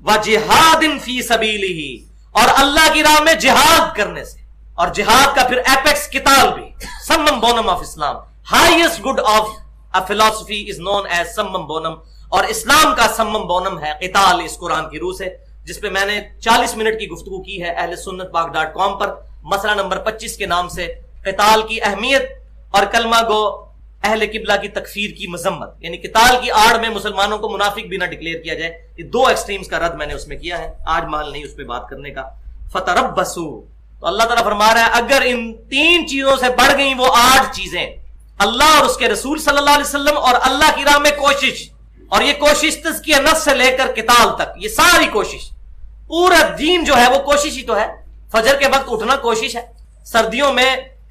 وجہاد فی سبیلہ، اور اللہ کی راہ میں جہاد کرنے سے، اور جہاد کا پھر ایپیکس قتال بھی، summum bonum of Islam, highest good of a philosophy is known as summum bonum, اور اسلام کا سمم بونم ہے قتال اس قرآن کی روح سے، جس پہ میں نے 40 منٹ کی گفتگو کی ہے اہل سنت پاک.com پر، مسئلہ نمبر 25 کے نام سے، قتال کی اہمیت اور کلمہ گو اہل قبلہ کی تکفیر کی مذمت، یعنی قتال کی آڑ میں مسلمانوں کو منافق بھی نہ ڈکلیئر کیا جائے۔ یہ 2 ایکسٹریمز کا رد میں نے اس میں کیا ہے، آج محل نہیں اس پہ بات کرنے کا۔ فتربصوا، تو اللہ تعالیٰ فرما رہا ہے اگر ان 3 چیزوں سے بڑھ گئیں وہ 8 چیزیں، اللہ اور اس کے رسول صلی اللہ علیہ وسلم اور اللہ کی راہ میں کوشش، اور یہ کوشش تزکیہ نفس سے لے کر قتال تک، یہ ساری کوشش، پورا دین جو ہے وہ کوشش ہی تو ہے۔ فجر کے وقت اٹھنا کوشش ہے، سردیوں میں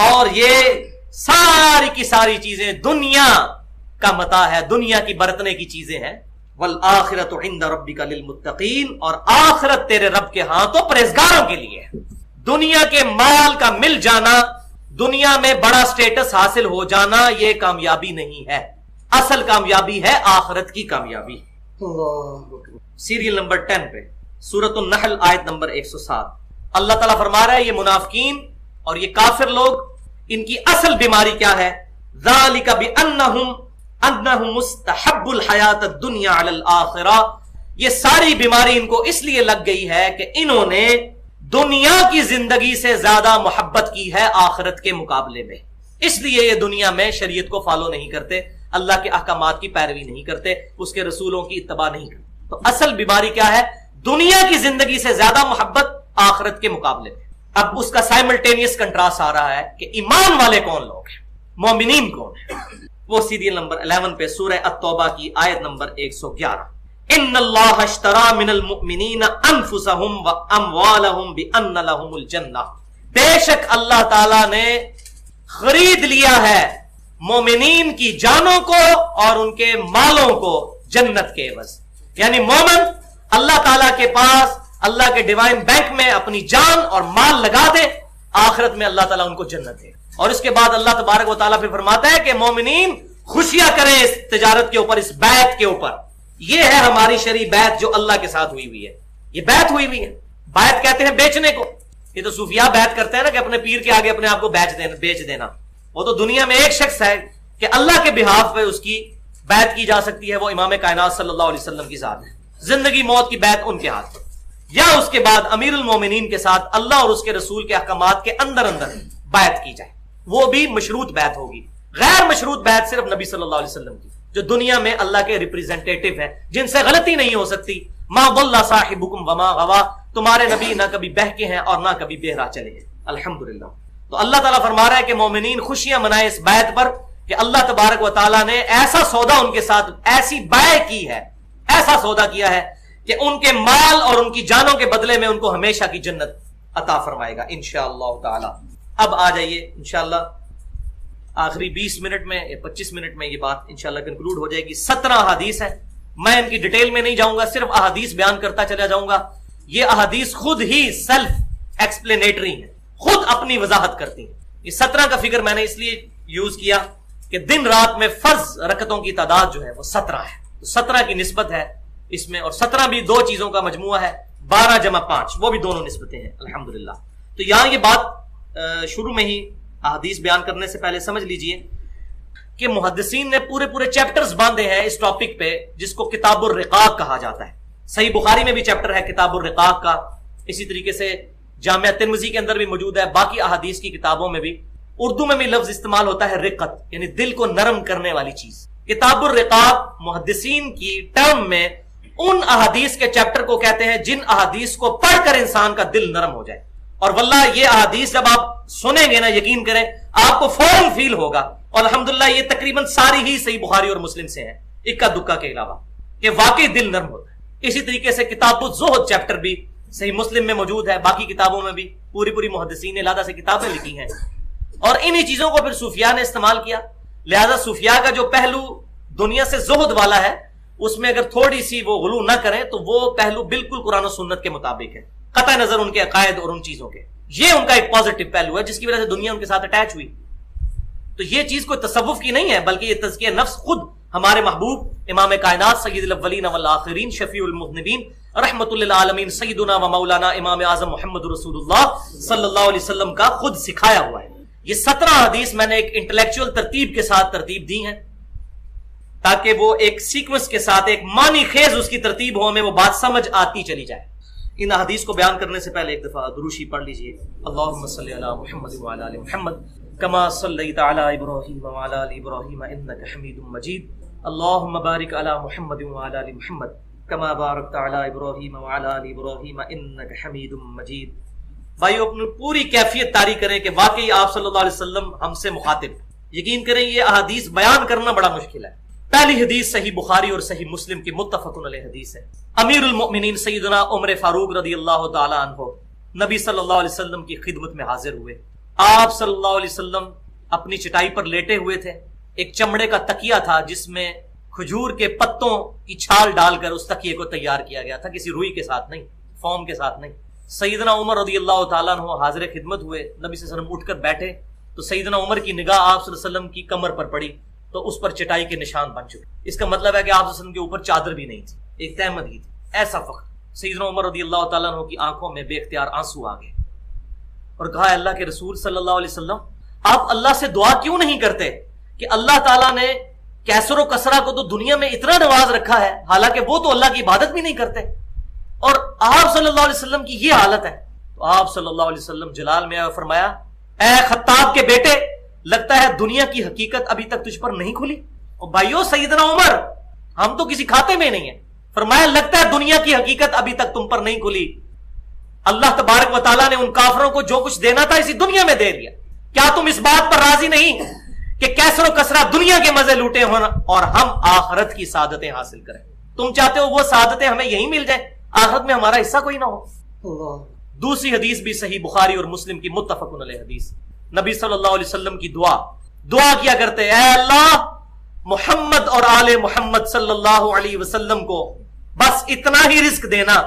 اور یہ ساری کی ساری چیزیں دنیا کا متاع ہے، دنیا کی برتنے کی چیزیں ہیں. والآخرۃ عند ربک للمتقین، اور آخرت تیرے رب کے ہاں تو پرہیزگاروں کے لیے ہے. دنیا کے مال کا مل جانا، دنیا میں بڑا سٹیٹس حاصل ہو جانا، یہ کامیابی نہیں ہے. اصل کامیابی ہے آخرت کی کامیابی. سیریل نمبر 10 پہ سورۃ النحل آیت نمبر 107 اللہ تعالیٰ فرما رہا ہے یہ منافقین اور یہ کافر لوگ، ان کی اصل بیماری کیا ہے؟ ذالک بانہم مستحب الحیات الدنیا علی الآخرہ. یہ ساری بیماری ان کو اس لیے لگ گئی ہے کہ انہوں نے دنیا کی زندگی سے زیادہ محبت کی ہے آخرت کے مقابلے میں. اس لیے یہ دنیا میں شریعت کو فالو نہیں کرتے، اللہ کے احکامات کی پیروی نہیں کرتے، اس کے رسولوں کی اتباع نہیں کرتے. تو اصل بیماری کیا ہے؟ دنیا کی زندگی سے زیادہ محبت آخرت کے مقابلے میں. اب اس کا سائملٹینیس کنٹراسٹ آ رہا ہے کہ ایمان والے کون لوگ ہیں، مومنین کون ہیں. وہ سیریل نمبر 11 پہ سورہ التوبہ کی آیت نمبر 111 ان اللہ اشترى من المؤمنین انفسهم واموالهم بان لهم الجنہ. بے شک اللہ تعالی نے خرید لیا ہے مومنین کی جانوں کو اور ان کے مالوں کو جنت کے عوض. یعنی مومن اللہ تعالیٰ کے پاس اللہ کے ڈیوائن بینک میں اپنی جان اور مال لگا دے، آخرت میں اللہ تعالیٰ ان کو جنت دے. اور اس کے بعد اللہ تبارک و تعالیٰ پھر فرماتا ہے کہ مومنین خوشیاں کریں اس تجارت کے اوپر، اس بیعت کے اوپر. یہ ہے ہماری شرعی بیعت جو اللہ کے ساتھ ہوئی ہوئی ہے. یہ بیعت ہوئی ہوئی ہے. بیعت کہتے ہیں بیچنے کو. یہ تو صوفیاء بیعت کرتے ہیں نا کہ اپنے پیر کے آگے اپنے آپ کو بیچ دینا. وہ تو دنیا میں ایک شخص ہے کہ اللہ کے بہاف پہ اس کی بیعت کی جا سکتی ہے، وہ امام کائنات صلی اللہ علیہ وسلم کی ذات ہے. زندگی موت کی بیعت ان کے ہاتھ. یا اس کے بعد امیر المومنین کے ساتھ اللہ اور اس کے رسول کے احکامات کے اندر بیعت کی جائے، وہ بھی مشروط بیعت ہوگی. غیر مشروط بیعت صرف نبی صلی اللہ علیہ وسلم کی، جو دنیا میں اللہ کے ریپریزنٹیٹو ہیں، جن سے غلطی نہیں ہو سکتی. ما ضل صاحبکم وما غوا، تمہارے نبی نہ کبھی بہکے ہیں اور نہ کبھی بہرا چلے ہیں. الحمدللہ. تو اللہ تعالیٰ فرما رہا ہے کہ مومنین خوشیاں منائیں اس بیعت پر کہ اللہ تبارک و تعالیٰ نے ایسا سودا ان کے ساتھ، ایسی بیع کی ہے، ایسا سودا کیا ہے کہ ان کے مال اور ان کی جانوں کے بدلے میں ان کو ہمیشہ کی جنت عطا فرمائے گا انشاءاللہ تعالی. اب آ جائیے انشاءاللہ آخری 20 منٹ میں یا 25 منٹ میں یہ بات انشاءاللہ کنکلوڈ ہو جائے گی. 17 احادیث ہیں، میں ان کی ڈیٹیل میں نہیں جاؤں گا، صرف احادیث بیان کرتا چلا جاؤں گا. یہ احادیث خود ہی سیلف ایکسپلینیٹری ہیں، خود اپنی وضاحت کرتی ہیں. یہ 17 کا فگر میں نے اس لیے یوز کیا کہ دن رات میں فرض رکعتوں کی تعداد جو ہے وہ 17 ہے. 17 کی نسبت ہے اس میں، اور 17 بھی دو چیزوں کا مجموعہ ہے، 12 جمع 5 وہ بھی دونوں نسبتیں ہیں الحمدللہ. تو یہاں یہ بات شروع میں ہی احادیث بیان کرنے سے پہلے سمجھ لیجئے کہ محدثین نے پورے چیپٹرز باندھے ہیں اس ٹاپک پہ جس کو کتاب الرقاق کہا جاتا ہے. صحیح بخاری میں بھی چیپٹر ہے کتاب الرقاق کا، اسی طریقے سے جامعہ ترمذی کے اندر بھی موجود ہے، باقی احادیث کی کتابوں میں بھی. اردو میں بھی لفظ استعمال ہوتا ہے رقت، یعنی دل کو نرم کرنے والی چیز. کتاب الرقاق محدثین کی ٹرم میں ان احادیث کے چیپٹر کو کہتے ہیں جن احادیث کو پڑھ کر انسان کا دل نرم ہو جائے. اور واللہ یہ احادیث جب آپ سنیں گے نا، یقین کریں آپ کو فوراً فیل ہوگا. اور الحمدللہ یہ تقریباً ساری ہی صحیح بخاری اور مسلم سے ہیں، اکا دکا کے علاوہ، کہ واقعی دل نرم ہوتا ہے. اسی طریقے سے کتاب الزہد چیپٹر بھی صحیح مسلم میں موجود ہے، باقی کتابوں میں بھی پوری محدثین نے علیحدہ سے کتابیں لکھی ہیں. اور انہی چیزوں کو پھر صوفیاء نے استعمال کیا. لہذا صوفیاء کا جو پہلو دنیا سے زہد والا ہے، اس میں اگر تھوڑی سی وہ غلو نہ کریں تو وہ پہلو بالکل قرآن و سنت کے مطابق ہے، قطع نظر ان کے عقائد اور ان چیزوں کے. یہ ان کا ایک پازیٹو پہلو ہے جس کی وجہ سے دنیا ان کے ساتھ اٹیچ ہوئی. تو یہ چیز کوئی تصوف کی نہیں ہے، بلکہ یہ تزکیہ نفس خود ہمارے محبوب امام کائنات سید الاولین والآخرین شفیع المذنبین رحمت للعالمین سیدنا و مولانا امام اعظم محمد رسول اللہ صلی اللہ علیہ وسلم کا خود سکھایا ہوا ہے. یہ 17 حدیث میں نے ایک انٹلیکچوئل ترتیب کے ساتھ ترتیب دی ہیں تاکہ وہ ایک سیکوینس کے ساتھ ایک معنی خیز اس کی ترتیب ہو، ہمیں وہ بات سمجھ آتی چلی جائے. ان حدیث کو بیان کرنے سے پہلے ایک دفعہ دروشی پڑھ لیجئے. اللہم صلی علی محمد وعلی آل محمد کما صلیت علی ابراہیم وعلی آل ابراہیم انک حمید مجید. اللہم بارک علی محمد وعلی آل محمد کما بارکت علی ابراہیم وعلی آل ابراہیم انک حمید مجید. بھائیو اپنی پوری کیفیت طاری کریں کہ واقعی آپ صلی اللہ علیہ وسلم ہم سے مخاطب. یقین کریں یہ احادیث بیان کرنا بڑا مشکل ہے. پہلی حدیث صحیح بخاری اور صحیح مسلم کی متفق علیہ حدیث ہے. امیر المؤمنین سیدنا عمر فاروق رضی اللہ تعالی عنہ نبی صلی اللہ علیہ وسلم کی خدمت میں حاضر ہوئے. آپ صلی اللہ علیہ وسلم اپنی چٹائی پر لیٹے ہوئے تھے. ایک چمڑے کا تکیہ تھا جس میں کھجور کے پتوں کی چھال ڈال کر اس تکیے کو تیار کیا گیا تھا, کسی روئی کے ساتھ نہیں, فوم کے ساتھ نہیں. سیدنا عمر رضی اللہ تعالیٰ عنہ حاضر خدمت ہوئے, نبی صلی اللہ علیہ وسلم اٹھ کر بیٹھے تو سیدنا عمر کی نگاہ آپ صلی اللہ علیہ وسلم کی کمر پر پڑی تو اس پر چٹائی کے نشان بن چکے. اس کا مطلب ہے کہ آپ صلی اللہ علیہ وسلم کے اوپر چادر بھی نہیں تھی, ایک تہمت ہی تھی. ایسا فخر. سیدنا عمر رضی اللہ تعالیٰ عنہ کی آنکھوں میں بے اختیار آنسو آ گئے اور کہا, اللہ کے رسول صلی اللہ علیہ وسلم, آپ اللہ سے دعا کیوں نہیں کرتے کہ اللہ تعالیٰ نے کیسر و کسرا کو تو دنیا میں اتنا نواز رکھا ہے, حالانکہ وہ تو اللہ کی عبادت بھی نہیں کرتے, اور آپ صلی اللہ علیہ وسلم کی یہ حالت ہے. تو آپ صلی اللہ علیہ وسلم جلال میں آئے اور فرمایا, اے خطاب کے بیٹے, لگتا ہے دنیا کی حقیقت ابھی تک تجھ پر نہیں کھلی. اور بھائیو سیدنا عمر, ہم تو کسی کھاتے میں نہیں ہیں. فرمایا لگتا ہے دنیا کی حقیقت ابھی تک تم پر نہیں کھلی. اللہ تبارک و تعالیٰ نے ان کافروں کو جو کچھ دینا تھا اسی دنیا میں دے دیا. کیا تم اس بات پر راضی نہیں کہ کیسر و کسرا دنیا کے مزے لوٹے ہونا اور ہم آخرت کی سعادتیں حاصل کریں؟ تم چاہتے ہو وہ سعادتیں ہمیں یہیں مل جائیں, آخرت میں ہمارا حصہ کوئی نہ ہو. دوسری حدیث بھی صحیح بخاری اور مسلم کی متفق علیہ حدیث. نبی صلی اللہ علیہ وسلم کی دعا کیا کرتے, اے اللہ محمد اور آل محمد صلی اللہ علیہ وسلم کو بس اتنا ہی رزق دینا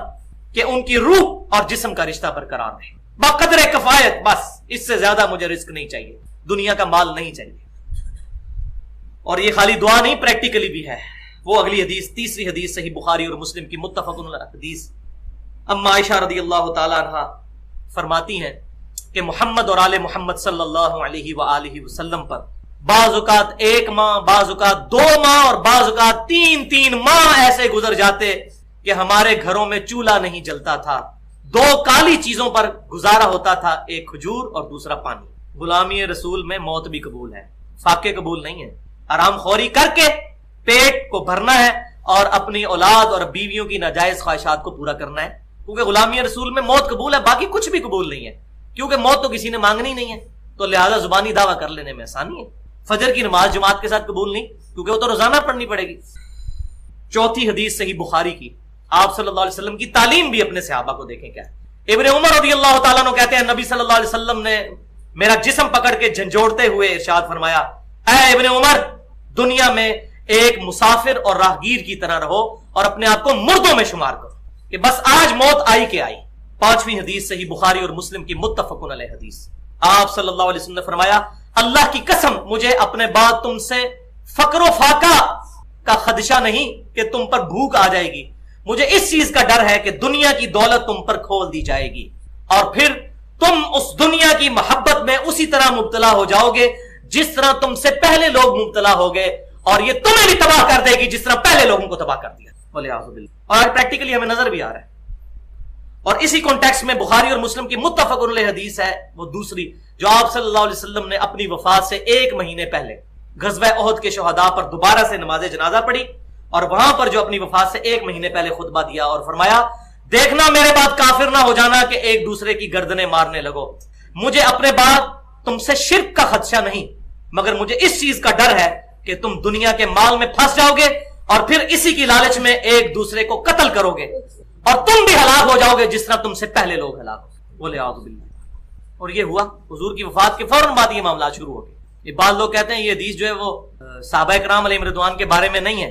کہ ان کی روح اور جسم کا رشتہ برقرار رہے, بقدر کفایت, بس اس سے زیادہ مجھے رزق نہیں چاہیے, دنیا کا مال نہیں چاہیے. اور یہ خالی دعا نہیں, پریکٹیکلی بھی ہے. وہ اگلی حدیث, تیسری حدیث صحیح بخاری اور مسلم کی متفق علیہ حدیث. اما عائشہ رضی اللہ تعالی عنہ فرماتی ہیں کہ محمد اور آل محمد صلی اللہ علیہ وآلہ وسلم پر بعض اوقات 1 ماہ, بعض اوقات 2 ماہ اور بعض اوقات 3 ماہ ایسے گزر جاتے کہ ہمارے گھروں میں چولہا نہیں جلتا تھا. 2 کالی چیزوں پر گزارا ہوتا تھا, ایک کھجور اور دوسرا پانی. غلامی رسول میں موت بھی قبول ہے, فاقے قبول نہیں ہے. آرام خوری کر کے پیٹ کو بھرنا ہے اور اپنی اولاد اور بیویوں کی ناجائز خواہشات کو پورا کرنا ہے, کیونکہ غلامی رسول میں موت قبول ہے, باقی کچھ بھی قبول نہیں ہے, کیونکہ موت تو کسی نے مانگنی نہیں ہے, تو لہذا زبانی دعویٰ کر لینے میں آسانی ہے. فجر کی نماز جماعت کے ساتھ قبول نہیں, کیونکہ وہ تو روزانہ پڑھنی پڑے گی. چوتھی حدیث صحیح بخاری کی, آپ صلی اللہ علیہ وسلم کی تعلیم بھی اپنے صحابہ کو دیکھیں کیا. ابن عمر رضی اللہ تعالیٰ عنہ کہتے ہیں, نبی صلی اللہ علیہ وسلم نے میرا جسم پکڑ کے جھنجھوڑتے ہوئے ارشاد فرمایا, اے ابن عمر, دنیا میں ایک مسافر اور راہگیر کی طرح رہو اور اپنے آپ کو مردوں میں شمار کرو کہ بس آج موت آئی کہ آئی. پانچویں حدیث صحیح بخاری اور مسلم کی متفق علیہ حدیث. آپ صلی اللہ علیہ وسلم نے فرمایا, اللہ کی قسم مجھے اپنے بعد تم سے فقر و فاقہ کا خدشہ نہیں کہ تم پر بھوک آ جائے گی, مجھے اس چیز کا ڈر ہے کہ دنیا کی دولت تم پر کھول دی جائے گی اور پھر تم اس دنیا کی محبت میں اسی طرح مبتلا ہو جاؤ گے جس طرح تم سے پہلے لوگ مبتلا ہو گئے, اور یہ تمہیں بھی تباہ کر دے گی جس طرح پہلے لوگوں کو تباہ کر دیا. اور آج پریکٹیکلی ہمیں نظر بھی آ رہا ہے. اور اسی کانٹیکس میں بخاری اور مسلم کی متفق علیہ حدیث ہے, وہ دوسری جو آپ صلی اللہ علیہ وسلم نے اپنی وفات سے 1 مہینے پہلے غزوہ احد کے شہداء پر دوبارہ سے نماز جنازہ پڑھی, اور وہاں پر جو اپنی وفات سے 1 مہینے پہلے خطبہ دیا اور فرمایا, دیکھنا میرے بعد کافر نہ ہو جانا کہ ایک دوسرے کی گردنیں مارنے لگو. مجھے اپنے بعد تم سے شرک کا خدشہ نہیں, مگر مجھے اس چیز کا ڈر ہے کہ تم دنیا کے مال میں پھنس جاؤ گے اور پھر اسی کی لالچ میں ایک دوسرے کو قتل کرو گے اور تم بھی ہلاک ہو جاؤ گے جس طرح تم سے پہلے لوگ ہلاک ہو. بولے اعوذ باللہ. اور یہ ہوا حضور کی وفات کے فوراً بعد یہ معاملات شروع ہو گئے. یہ بعض لوگ کہتے ہیں یہ حدیث جو ہے وہ صحابہ کرام علیہم رضوان کے بارے میں نہیں ہے,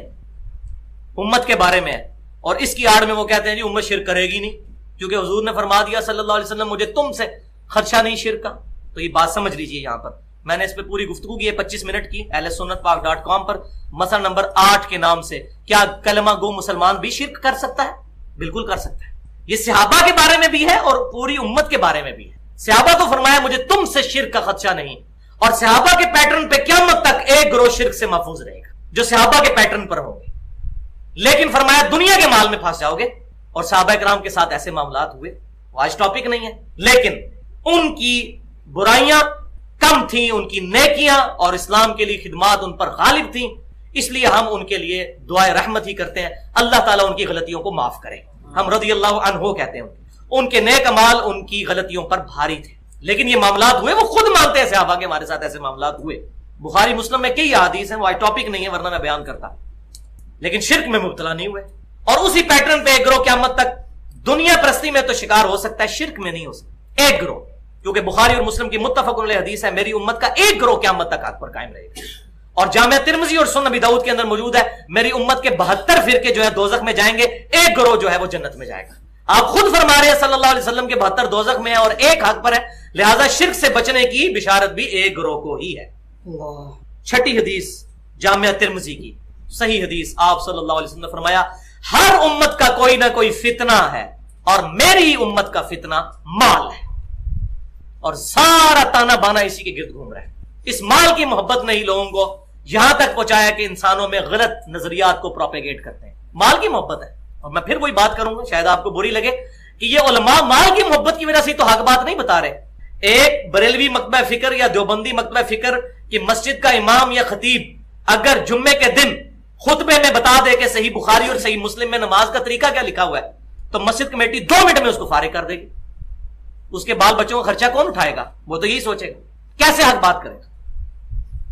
امت کے بارے میں ہے, اور اس کی آڑ میں وہ کہتے ہیں جی امت شرک کرے گی نہیں, کیونکہ حضور نے فرما دیا صلی اللہ علیہ وسلم مجھے تم سے خدشہ نہیں شرک کا. تو یہ بات سمجھ لیجئے, یہاں پر میں نے اس پہ پوری گفتگو کی ہے 25 منٹ کی ahlsunnatpak.com پر, مسئلہ نمبر 8 کے نام سے, کیا کلمہ گو مسلمان بھی شرک کر سکتا ہے؟ بالکل کر سکتا ہے. یہ صحابہ کے بارے میں بھی ہے اور پوری امت کے بارے میں بھی ہے. صحابہ کو فرمایا مجھے تم سے شرک کا خدشہ نہیں, اور صحابہ کے پیٹرن پہ قیامت تک ایک گروہ شرک سے محفوظ رہے گا جو صحابہ کے پیٹرن پر ہوں گے. لیکن فرمایا دنیا کے مال میں پھنس جاؤ گے, اور صحابہ کرام کے ساتھ ایسے معاملات ہوئے. وہ آج ٹاپک نہیں ہے, لیکن ان کی برائیاں کم تھیں, ان کی نیکیاں اور اسلام کے لیے خدمات ان پر غالب تھیں, اس لیے ہم ان کے لیے دعائے رحمت ہی کرتے ہیں, اللہ تعالیٰ ان کی غلطیوں کو معاف کرے. ہم رضی اللہ عنہ کہتے ہیں, ان کے نیک اعمال ان کی غلطیوں پر بھاری تھے, لیکن یہ معاملات ہوئے, وہ خود مانتے ہیں صحابہ کے ہمارے ساتھ ایسے معاملات ہوئے. بخاری مسلم میں کئی احادیث ہیں, وہ آج ٹاپک نہیں ہے ورنہ میں بیان کرتا, لیکن شرک میں مبتلا نہیں ہوئے. اور اسی پیٹرن پہ ایک گروہ قیامت تک دنیا پرستی میں تو شکار ہو سکتا ہے, شرک میں نہیں ہو سکتا. ایک گروہ کیونکہ بخاری اور مسلم کی متفق علیہ حدیث ہے میری امت کا ایک گروہ قیامت تک حق پر قائم رہے گا. اور جامعہ ترمذی اور سنن ابی داؤد کے اندر موجود ہے میری امت کے 72 فرقے جو ہے دوزخ میں جائیں گے, ایک گروہ جو ہے وہ جنت میں جائے گا. آپ خود فرما رہے ہیں صلی اللہ علیہ وسلم کے 72 دوزخ میں ہیں اور ایک حق پر ہے, لہذا شرک سے بچنے کی بشارت بھی ایک گروہ کو ہی ہے. چھٹی حدیث جامعہ ترمذی کی صحیح حدیث, آپ صلی اللہ علیہ وسلم نے فرمایا ہر امت کا کوئی نہ کوئی فتنہ ہے اور میری امت کا فتنہ مال ہے, اور سارا تانا بانا اسی کے گرد گھوم رہا ہے. اس مال کی محبت نے ہی لوگوں کو یہاں تک پہنچایا کہ انسانوں میں غلط نظریات کو پروپیگیٹ کرتے ہیں. مال کی محبت ہے, اور میں پھر وہی بات کروں گا, شاید آپ کو بری لگے کہ یہ علماء مال کی محبت کی وجہ سے تو حق بات نہیں بتا رہے. ایک بریلوی مکتبہ فکر یا دیوبندی مکتبہ فکر کی مسجد کا امام یا خطیب اگر جمعے کے دن خطبے میں بتا دے کہ صحیح بخاری اور صحیح مسلم میں نماز کا طریقہ کیا لکھا ہوا ہے, تو مسجد کمیٹی 2 منٹ میں اس کو فارغ کر دے گی. اس کے بال بچوں کا خرچہ کون اٹھائے گا؟ وہ تو یہی سوچے گا کیسے حق بات کرے گا.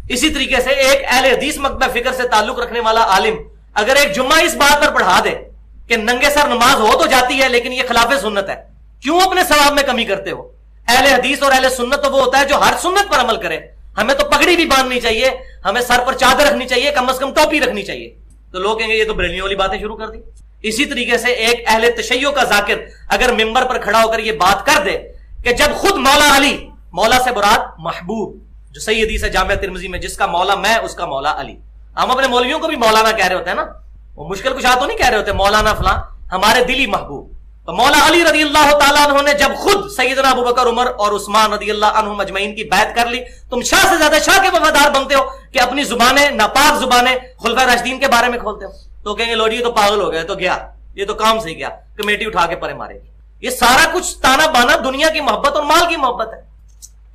اسی طریقے سے ایک اہل حدیث مکتبہ فکر سے تعلق رکھنے والا عالم اگر ایک جمعہ اس بات پر پڑھا دے کہ ننگے سر نماز ہو تو جاتی ہے لیکن یہ خلاف سنت ہے, کیوں اپنے ثواب میں کمی کرتے ہو؟ اہل حدیث اور اہل سنت تو وہ ہوتا ہے جو ہر سنت پر عمل کرے. ہمیں تو پگڑی بھی باندھنی چاہیے, ہمیں سر پر چادر رکھنی چاہیے, کم از کم ٹوپی رکھنی چاہیے. تو لوگ کہیں گے یہ تو بریلویوں والی باتیں شروع کر دی. اسی طریقے سے ایک اہل تشیع کا ذاکر اگر ممبر پر کھڑا ہو کر یہ بات کر دے کہ جب خود مولا علی, مولا سے مراد محبوب, جو صحیح حدیث ہے جامعہ ترمذی میں, جس کا مولا میں اس کا مولا علی. ہم اپنے مولویوں کو بھی مولانا کہہ رہے ہوتے ہیں نا, وہ مشکل کشا تو نہیں کہہ رہے ہوتے مولانا فلاں, ہمارے دلی محبوب. تو مولا علی رضی اللہ تعالیٰ عنہ نے جب خود سیدنا ابوبکر, عمر اور عثمان رضی اللہ عنہم اجمعین کی بیعت کر لی, تم شاہ سے زیادہ شاہ کے وفادار بنتے ہو کہ اپنی زبانیں, ناپاک زبانیں خلفائے راشدین کے بارے میں کھولتے ہو. تو کہیں گے لو جی یہ تو پاگل ہو گیا, تو گیا یہ تو کام سے گیا, کمیٹی اٹھا کے پرے مارے گی. یہ سارا کچھ تانا بانا دنیا کی محبت اور مال کی محبت ہے.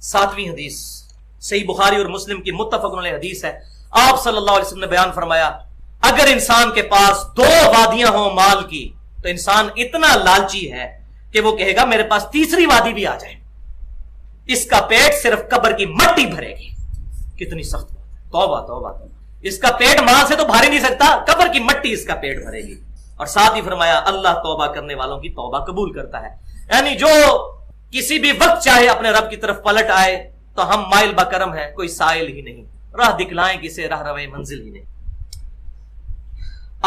7ویں حدیث صحیح بخاری اور مسلم کی متفق علیہ حدیث ہے, آپ صلی اللہ علیہ وسلم نے بیان فرمایا اگر انسان کے پاس 2 وادیاں ہوں مال کی تو انسان اتنا لالچی ہے کہ وہ کہے گا میرے پاس تیسری وادی بھی آ جائے, اس کا پیٹ صرف قبر کی مٹی بھرے گی. کتنی سخت بات ہے, توبہ توبہ توبہ. اس کا پیٹ مال سے تو بھر ہی نہیں سکتا, قبر کی مٹی اس کا پیٹ بھرے گی. اور ساتھ ہی فرمایا اللہ توبہ کرنے والوں کی توبہ قبول کرتا ہے. یعنی جو کسی بھی وقت چاہے اپنے رب کی طرف پلٹ آئے تو ہم مائل بکرم ہیں, کوئی سائل ہی نہیں, راہ دکھلائیں کسے راہ روے منزل ہی نہیں.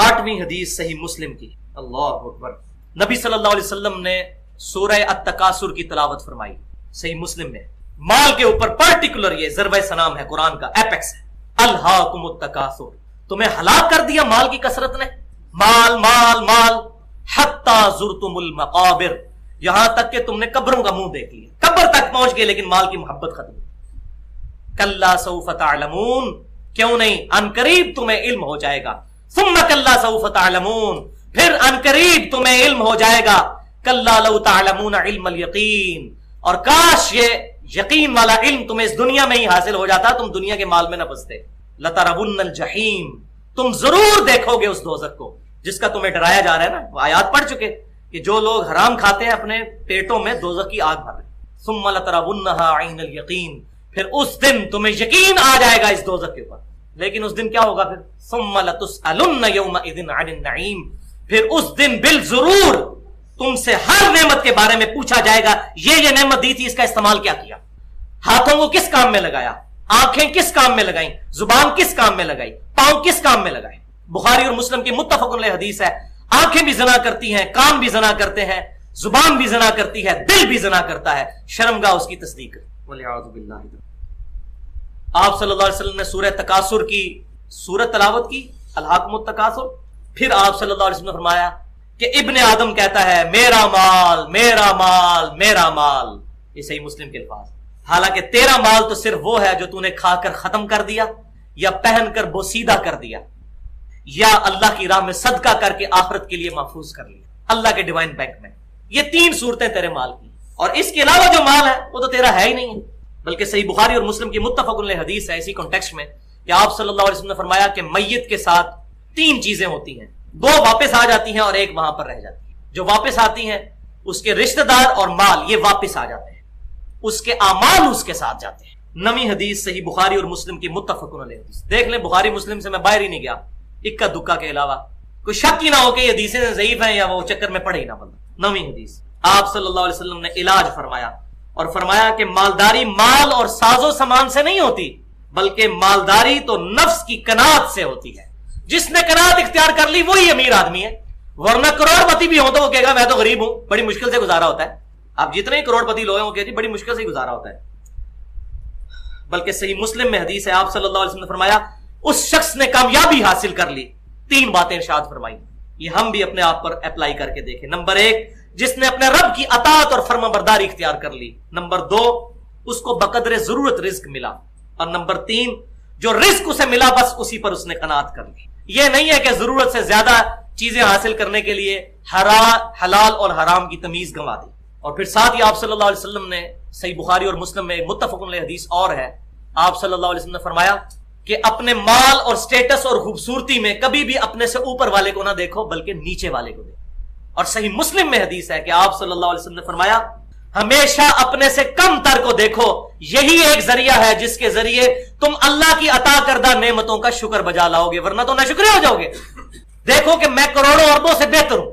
8ویں حدیث صحیح مسلم کی, اللہ اکبر, نبی صلی اللہ علیہ وسلم نے سورہ التکاثر کی تلاوت فرمائی صحیح مسلم میں. مال کے اوپر پرٹیکولر یہ ضرب سلام ہے, قرآن کا ایپیکس ہے. الہاکم التکاثر, تمہیں ہلاک کر دیا مال کی کثرت نے, مال مال مال, حتی زرتم المقابر, یہاں تک کہ تم نے قبروں کا منہ دیکھ لیا, قبر تک پہنچ گئے لیکن مال کی محبت ختم. کلا سوف تعلمون, کیوں نہیں ان قریب تمہیں علم ہو جائے گا. ثم کلا سوف تعلمون, پھر ان قریب تمہیں علم ہو جائے گا. کلا لو تعلمون علم الیقین, اور کاش یہ یقین والا علم تمہیں اس دنیا میں ہی حاصل ہو جاتا, تم دنیا کے مال میں نہ پھنستے. لترون الجحیم, تم ضرور دیکھو گے اس دوزخ کو جس کا تمہیں ڈرایا جا رہا ہے نا. وہ آیات پڑھ چکے کہ جو لوگ حرام کھاتے ہیں اپنے پیٹوں میں دوزخ کی آگ بھر رہے. ثم لترونها عین الیقین, پھر اس دن تمہیں یقین آ جائے گا اس دوزخ کے اوپر. لیکن اس دن کیا ہوگا پھر؟ ثم لتسألن یومئذ عن النعیم, پھر اس دن بالضرور تم سے ہر نعمت کے بارے میں پوچھا جائے گا. یہ نعمت دی تھی, اس کا استعمال کیا کیا, ہاتھوں کو کس کام میں لگایا, آنکھیں کس کام میں لگائیں, زبان کس کام میں لگائی, پاؤں کس کام میں لگائے. بخاری اور مسلم کی متفق علیہ حدیث ہے, آنکھیں بھی زنا کرتی ہیں, کان بھی زنا کرتے ہیں, زبان بھی زنا کرتی ہے, دل بھی زنا کرتا ہے, شرمگاہ اس کی تصدیق. والعیاذ باللہ. آپ صلی اللہ علیہ وسلم نے سورہ تکاثر کی سورت تلاوت کی, الہاکم التکاثر. پھر آپ صلی اللہ علیہ وسلم نے فرمایا کہ ابن آدم کہتا ہے میرا مال میرا مال میرا مال. یہ صحیح مسلم کے الفاظ. حالانکہ تیرا مال تو صرف وہ ہے جو تو نے کھا کر ختم کر دیا, یا پہن کر بوسیدہ کر دیا, یا اللہ کی راہ میں صدقہ کر کے آخرت کے لیے محفوظ کر لیا اللہ کے ڈیوائن بینک میں. یہ 3 صورتیں تیرے مال کی, اور اس کے علاوہ جو مال ہے وہ تو تیرا ہے ہی نہیں ہے. بلکہ صحیح بخاری اور مسلم کی متفق علیہ حدیث ہے اسی کانٹیکسٹ میں کہ آپ صلی اللہ علیہ وسلم نے فرمایا کہ میت کے ساتھ 3 چیزیں ہوتی ہیں, 2 واپس آ جاتی ہیں اور 1 وہاں پر رہ جاتی ہے. جو واپس آتی ہیں اس کے رشتہ دار اور مال, یہ واپس آ جاتے ہیں, اس کے اعمال اس کے ساتھ جاتے ہیں. 9ویں حدیث صحیح بخاری اور مسلم کی متفق علیہ حدیث. دیکھ لیں بخاری مسلم سے میں باہر ہی نہیں گیا, اکا دکا کے علاوہ, کوئی شک ہی نہ ہو کہ یہ حدیثیں ضعیف ہیں یا وہ چکر میں پڑے ہی نہ بندہ. 9ویں حدیث, آپ صلی اللہ علیہ وسلم نے علاج فرمایا, اور فرمایا کہ مالداری مال اور سازو سامان سے نہیں ہوتی، بلکہ مالداری تو نفس کی قناعت سے ہوتی ہے۔ جس نے قناعت اختیار کر لی وہی امیر آدمی ہے، ورنہ کروڑ پتی بھی ہوں تو وہ کہے گا میں تو غریب ہوں، بڑی مشکل سے گزارا ہوتا ہے۔ آپ جتنے ہی کروڑ پتی لوگ ہیں وہ کہتے ہیں بڑی مشکل سے گزارا ہوتا ہے۔ بلکہ صحیح مسلم میں حدیث ہے، آپ صلی اللہ علیہ وسلم نے فرمایا اس شخص نے کامیابی حاصل کر لی، 3 باتیں ارشاد فرمائی، یہ ہم بھی اپنے آپ پر اپلائی کر کے دیکھیں۔ نمبر 1، جس نے اپنے رب کی اطاعت اور فرما برداری اختیار کر لی۔ نمبر 2، اس کو بقدر ضرورت رزق ملا۔ اور نمبر 3، جو رزق اسے ملا بس اسی پر اس نے قناعت کر لی۔ یہ نہیں ہے کہ ضرورت سے زیادہ چیزیں حاصل کرنے کے لیے حلال اور حرام کی تمیز گنوا دی۔ اور پھر ساتھ ہی آپ صلی اللہ علیہ وسلم نے صحیح بخاری اور مسلم میں متفق علیہ حدیث اور ہے، آپ صلی اللہ علیہ وسلم نے فرمایا کہ اپنے مال اور سٹیٹس اور خوبصورتی میں کبھی بھی اپنے سے اوپر والے کو نہ دیکھو بلکہ نیچے والے کو دیکھو۔ اور صحیح مسلم میں حدیث ہے کہ آپ صلی اللہ علیہ وسلم نے فرمایا ہمیشہ اپنے سے کم تر کو دیکھو، یہی ایک ذریعہ ہے جس کے ذریعے تم اللہ کی عطا کردہ نعمتوں کا شکر بجا لاؤ گے، ورنہ تو ناشکرے ہو جاؤ گے۔ دیکھو کہ میں کروڑوں اربوں سے بہتر ہوں،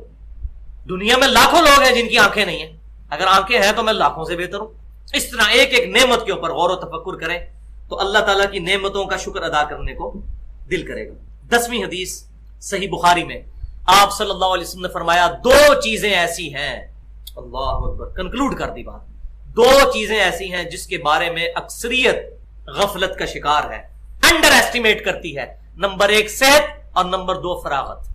دنیا میں لاکھوں لوگ ہیں جن کی آنکھیں نہیں ہیں، اگر آنکھیں ہیں تو میں لاکھوں سے بہتر ہوں۔ اس طرح ایک ایک نعمت کے اوپر غور و تفکر کریں تو اللہ تعالیٰ کی نعمتوں کا شکر ادا کرنے کو دل کرے گا۔ 10ویں حدیث صحیح بخاری میں آپ صلی اللہ علیہ وسلم نے فرمایا 2 چیزیں ایسی ہیں، اللہ اکبر، کنکلوڈ کر دی بات، 2 چیزیں ایسی ہیں جس کے بارے میں اکثریت غفلت کا شکار ہے، انڈر ایسٹیمیٹ کرتی ہے۔ نمبر 1 صحت اور نمبر 2 فراغت۔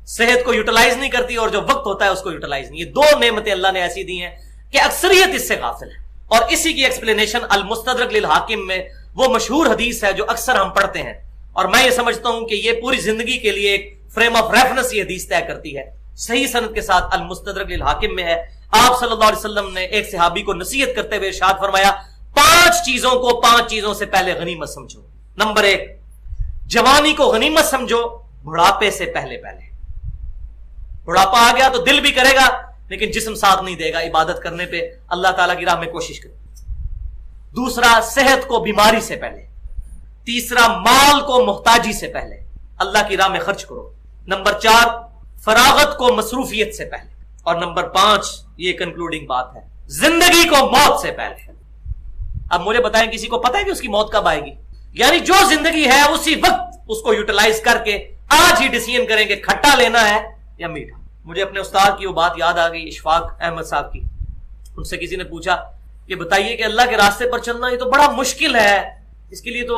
صحت کو یوٹیلائز نہیں کرتی اور جو وقت ہوتا ہے اس کو یوٹیلائز نہیں۔ یہ 2 نعمتیں اللہ نے ایسی دی ہیں کہ اکثریت اس سے غافل ہے۔ اور اسی کی ایکسپلینیشن المستدرک للحاکم میں وہ مشہور حدیث ہے جو اکثر ہم پڑھتے ہیں، اور میں یہ سمجھتا ہوں کہ یہ پوری زندگی کے لیے ایک فریم آف ریفرنس یہ حدیث طے کرتی ہے، صحیح سند کے ساتھ المستدرک للحاکم میں ہے۔ آپ صلی اللہ علیہ وسلم نے ایک صحابی کو نصیحت کرتے ہوئے ارشاد فرمایا 5 چیزوں کو 5 چیزوں سے پہلے غنیمت سمجھو۔ نمبر 1، جوانی کو غنیمت سمجھو بڑھاپے سے پہلے۔ بڑھاپا آ گیا تو دل بھی کرے گا لیکن جسم ساتھ نہیں دے گا، عبادت کرنے پہ اللہ تعالیٰ کی راہ میں کوشش کرو۔ دوسرا، صحت کو بیماری سے پہلے۔ تیسرا، مال کو محتاجی سے پہلے، اللہ کی راہ میں خرچ کرو۔ نمبر 4، فراغت کو مصروفیت سے پہلے۔ اور نمبر 5، یہ کنکلوڈنگ بات ہے، زندگی کو موت سے پہلے۔ اب مجھے بتائیں کسی کو پتہ ہے کہ اس کی موت کب آئے گی؟ یعنی جو زندگی ہے اسی وقت اس کو یوٹیلائز کر کے آج ہی ڈیسیژن کریں کہ کھٹا لینا ہے یا میٹھا۔ مجھے اپنے استاد کی وہ بات یاد آ گئی، اشفاق احمد صاحب کی۔ ان سے کسی نے پوچھا کہ بتائیے کہ اللہ کے راستے پر چلنا یہ تو بڑا مشکل ہے، اس کے لیے تو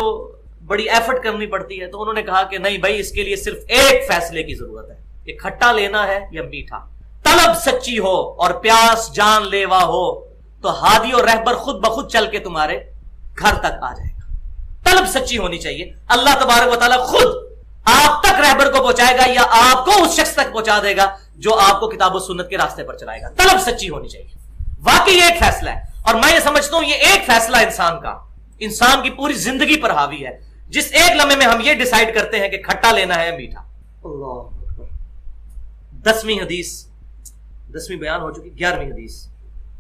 بڑی ایفرٹ کرنی پڑتی ہے۔ تو انہوں نے کہا کہ نہیں بھائی، اس کے لیے صرف ایک فیصلے کی ضرورت ہے کہ کھٹا لینا ہے یا میٹھا۔ طلب سچی ہو اور پیاس جان لیوا ہو تو ہادی اور رہبر خود بخود چل کے تمہارے گھر تک آ جائے گا۔ طلب سچی ہونی چاہیے، اللہ تبارک و تعالیٰ خود آپ تک رہبر کو پہنچائے گا یا آپ کو اس شخص تک پہنچا دے گا جو آپ کو کتاب و سنت کے راستے پر چلائے گا۔ طلب سچی ہونی چاہیے، واقعی ایک فیصلہ ہے، اور میں یہ سمجھتا ہوں یہ ایک فیصلہ انسان کی پوری زندگی پر حاوی ہے، جس ایک لمحے میں ہم یہ ڈیسائیڈ کرتے ہیں کہ کھٹا لینا ہے یا میٹھا۔ اللہ اکبر۔ 10ویں حدیث، 10ویں بیان ہو چکی، 11ویں حدیث۔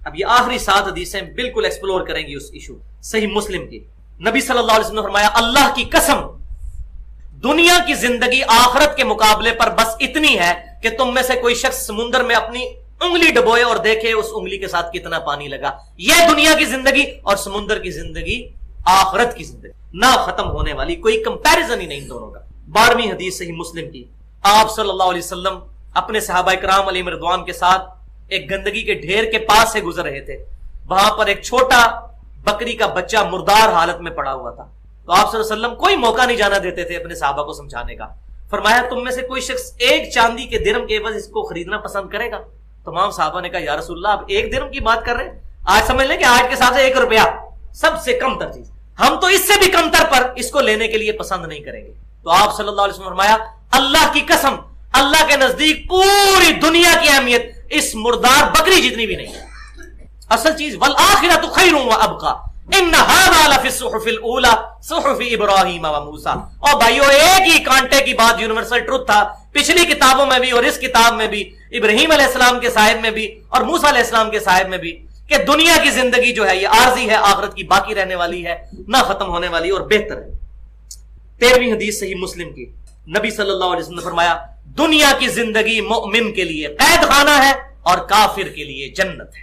اب یہ آخری 7 حدیثیں بالکل ایکسپلور کریں گی اس ایشو، صحیح مسلم کی۔ نبی صلی اللہ علیہ وسلم نے فرمایا اللہ کی قسم، دنیا کی زندگی آخرت کے مقابلے پر بس اتنی ہے کہ تم میں سے کوئی شخص سمندر میں اپنی انگلی ڈبوئے اور دیکھے اس انگلی کے ساتھ کتنا پانی لگا۔ یہ دنیا کی زندگی اور سمندر کی زندگی، آخرت کی زندگی نہ ختم ہونے والی، کوئی کمپیریزن ہی نہیں ان دونوں کا۔ 12ویں حدیث صحیح مسلم کی، آپ صلی اللہ علیہ وسلم اپنے صحابہ کرام علیہم رضوان کے ساتھ ایک گندگی کے ڈھیر کے پاس سے گزر رہے تھے، وہاں پر ایک چھوٹا بکری کا بچہ مردار حالت میں پڑا ہوا تھا۔ تو آپ صلی اللہ علیہ وسلم کوئی موقع نہیں جانا دیتے تھے اپنے صحابہ کو سمجھانے کا۔ فرمایا تم میں سے کوئی شخص ایک چاندی کے درہم کے عوض اس کو خریدنا پسند کرے گا؟ تمام صحابہ نے کہا یا رسول اللہ آپ 1 درہم کی بات کر رہے ہیں، آج سمجھ لیں کہ آج کے حساب سے 1 روپیہ سب سے کم تر چیز، ہم تو اس سے بھی کم تر پر اس کو لینے کے لیے پسند نہیں کریں گے۔ تو آپ صلی اللہ علیہ وسلم فرمایا اللہ کی قسم، اللہ کے نزدیک پوری دنیا کی اہمیت اس مردار بکری جتنی بھی نہیں ہے۔ اصل چیز والآخرۃ خیر وابقیٰ ان ھذا لفی الصحف الاولی صحف ابراہیم و موسیٰ۔ اور بھائیو ایک ہی کانٹے کی بات یونیورسل ٹروتھ تھا، پچھلی کتابوں میں بھی اور اس کتاب میں بھی، ابراہیم علیہ السلام کے صاحب میں بھی اور موسیٰ علیہ السلام کے صاحب میں بھی، کہ دنیا کی زندگی جو ہے یہ عارضی ہے، آخرت کی باقی رہنے والی ہے، نہ ختم ہونے والی اور بہتر ہے۔ 13ویں حدیث صحیح مسلم کی، نبی صلی اللہ علیہ وسلم نے فرمایا دنیا کی زندگی مومن کے لیے قید خانہ ہے اور کافر کے لیے جنت ہے۔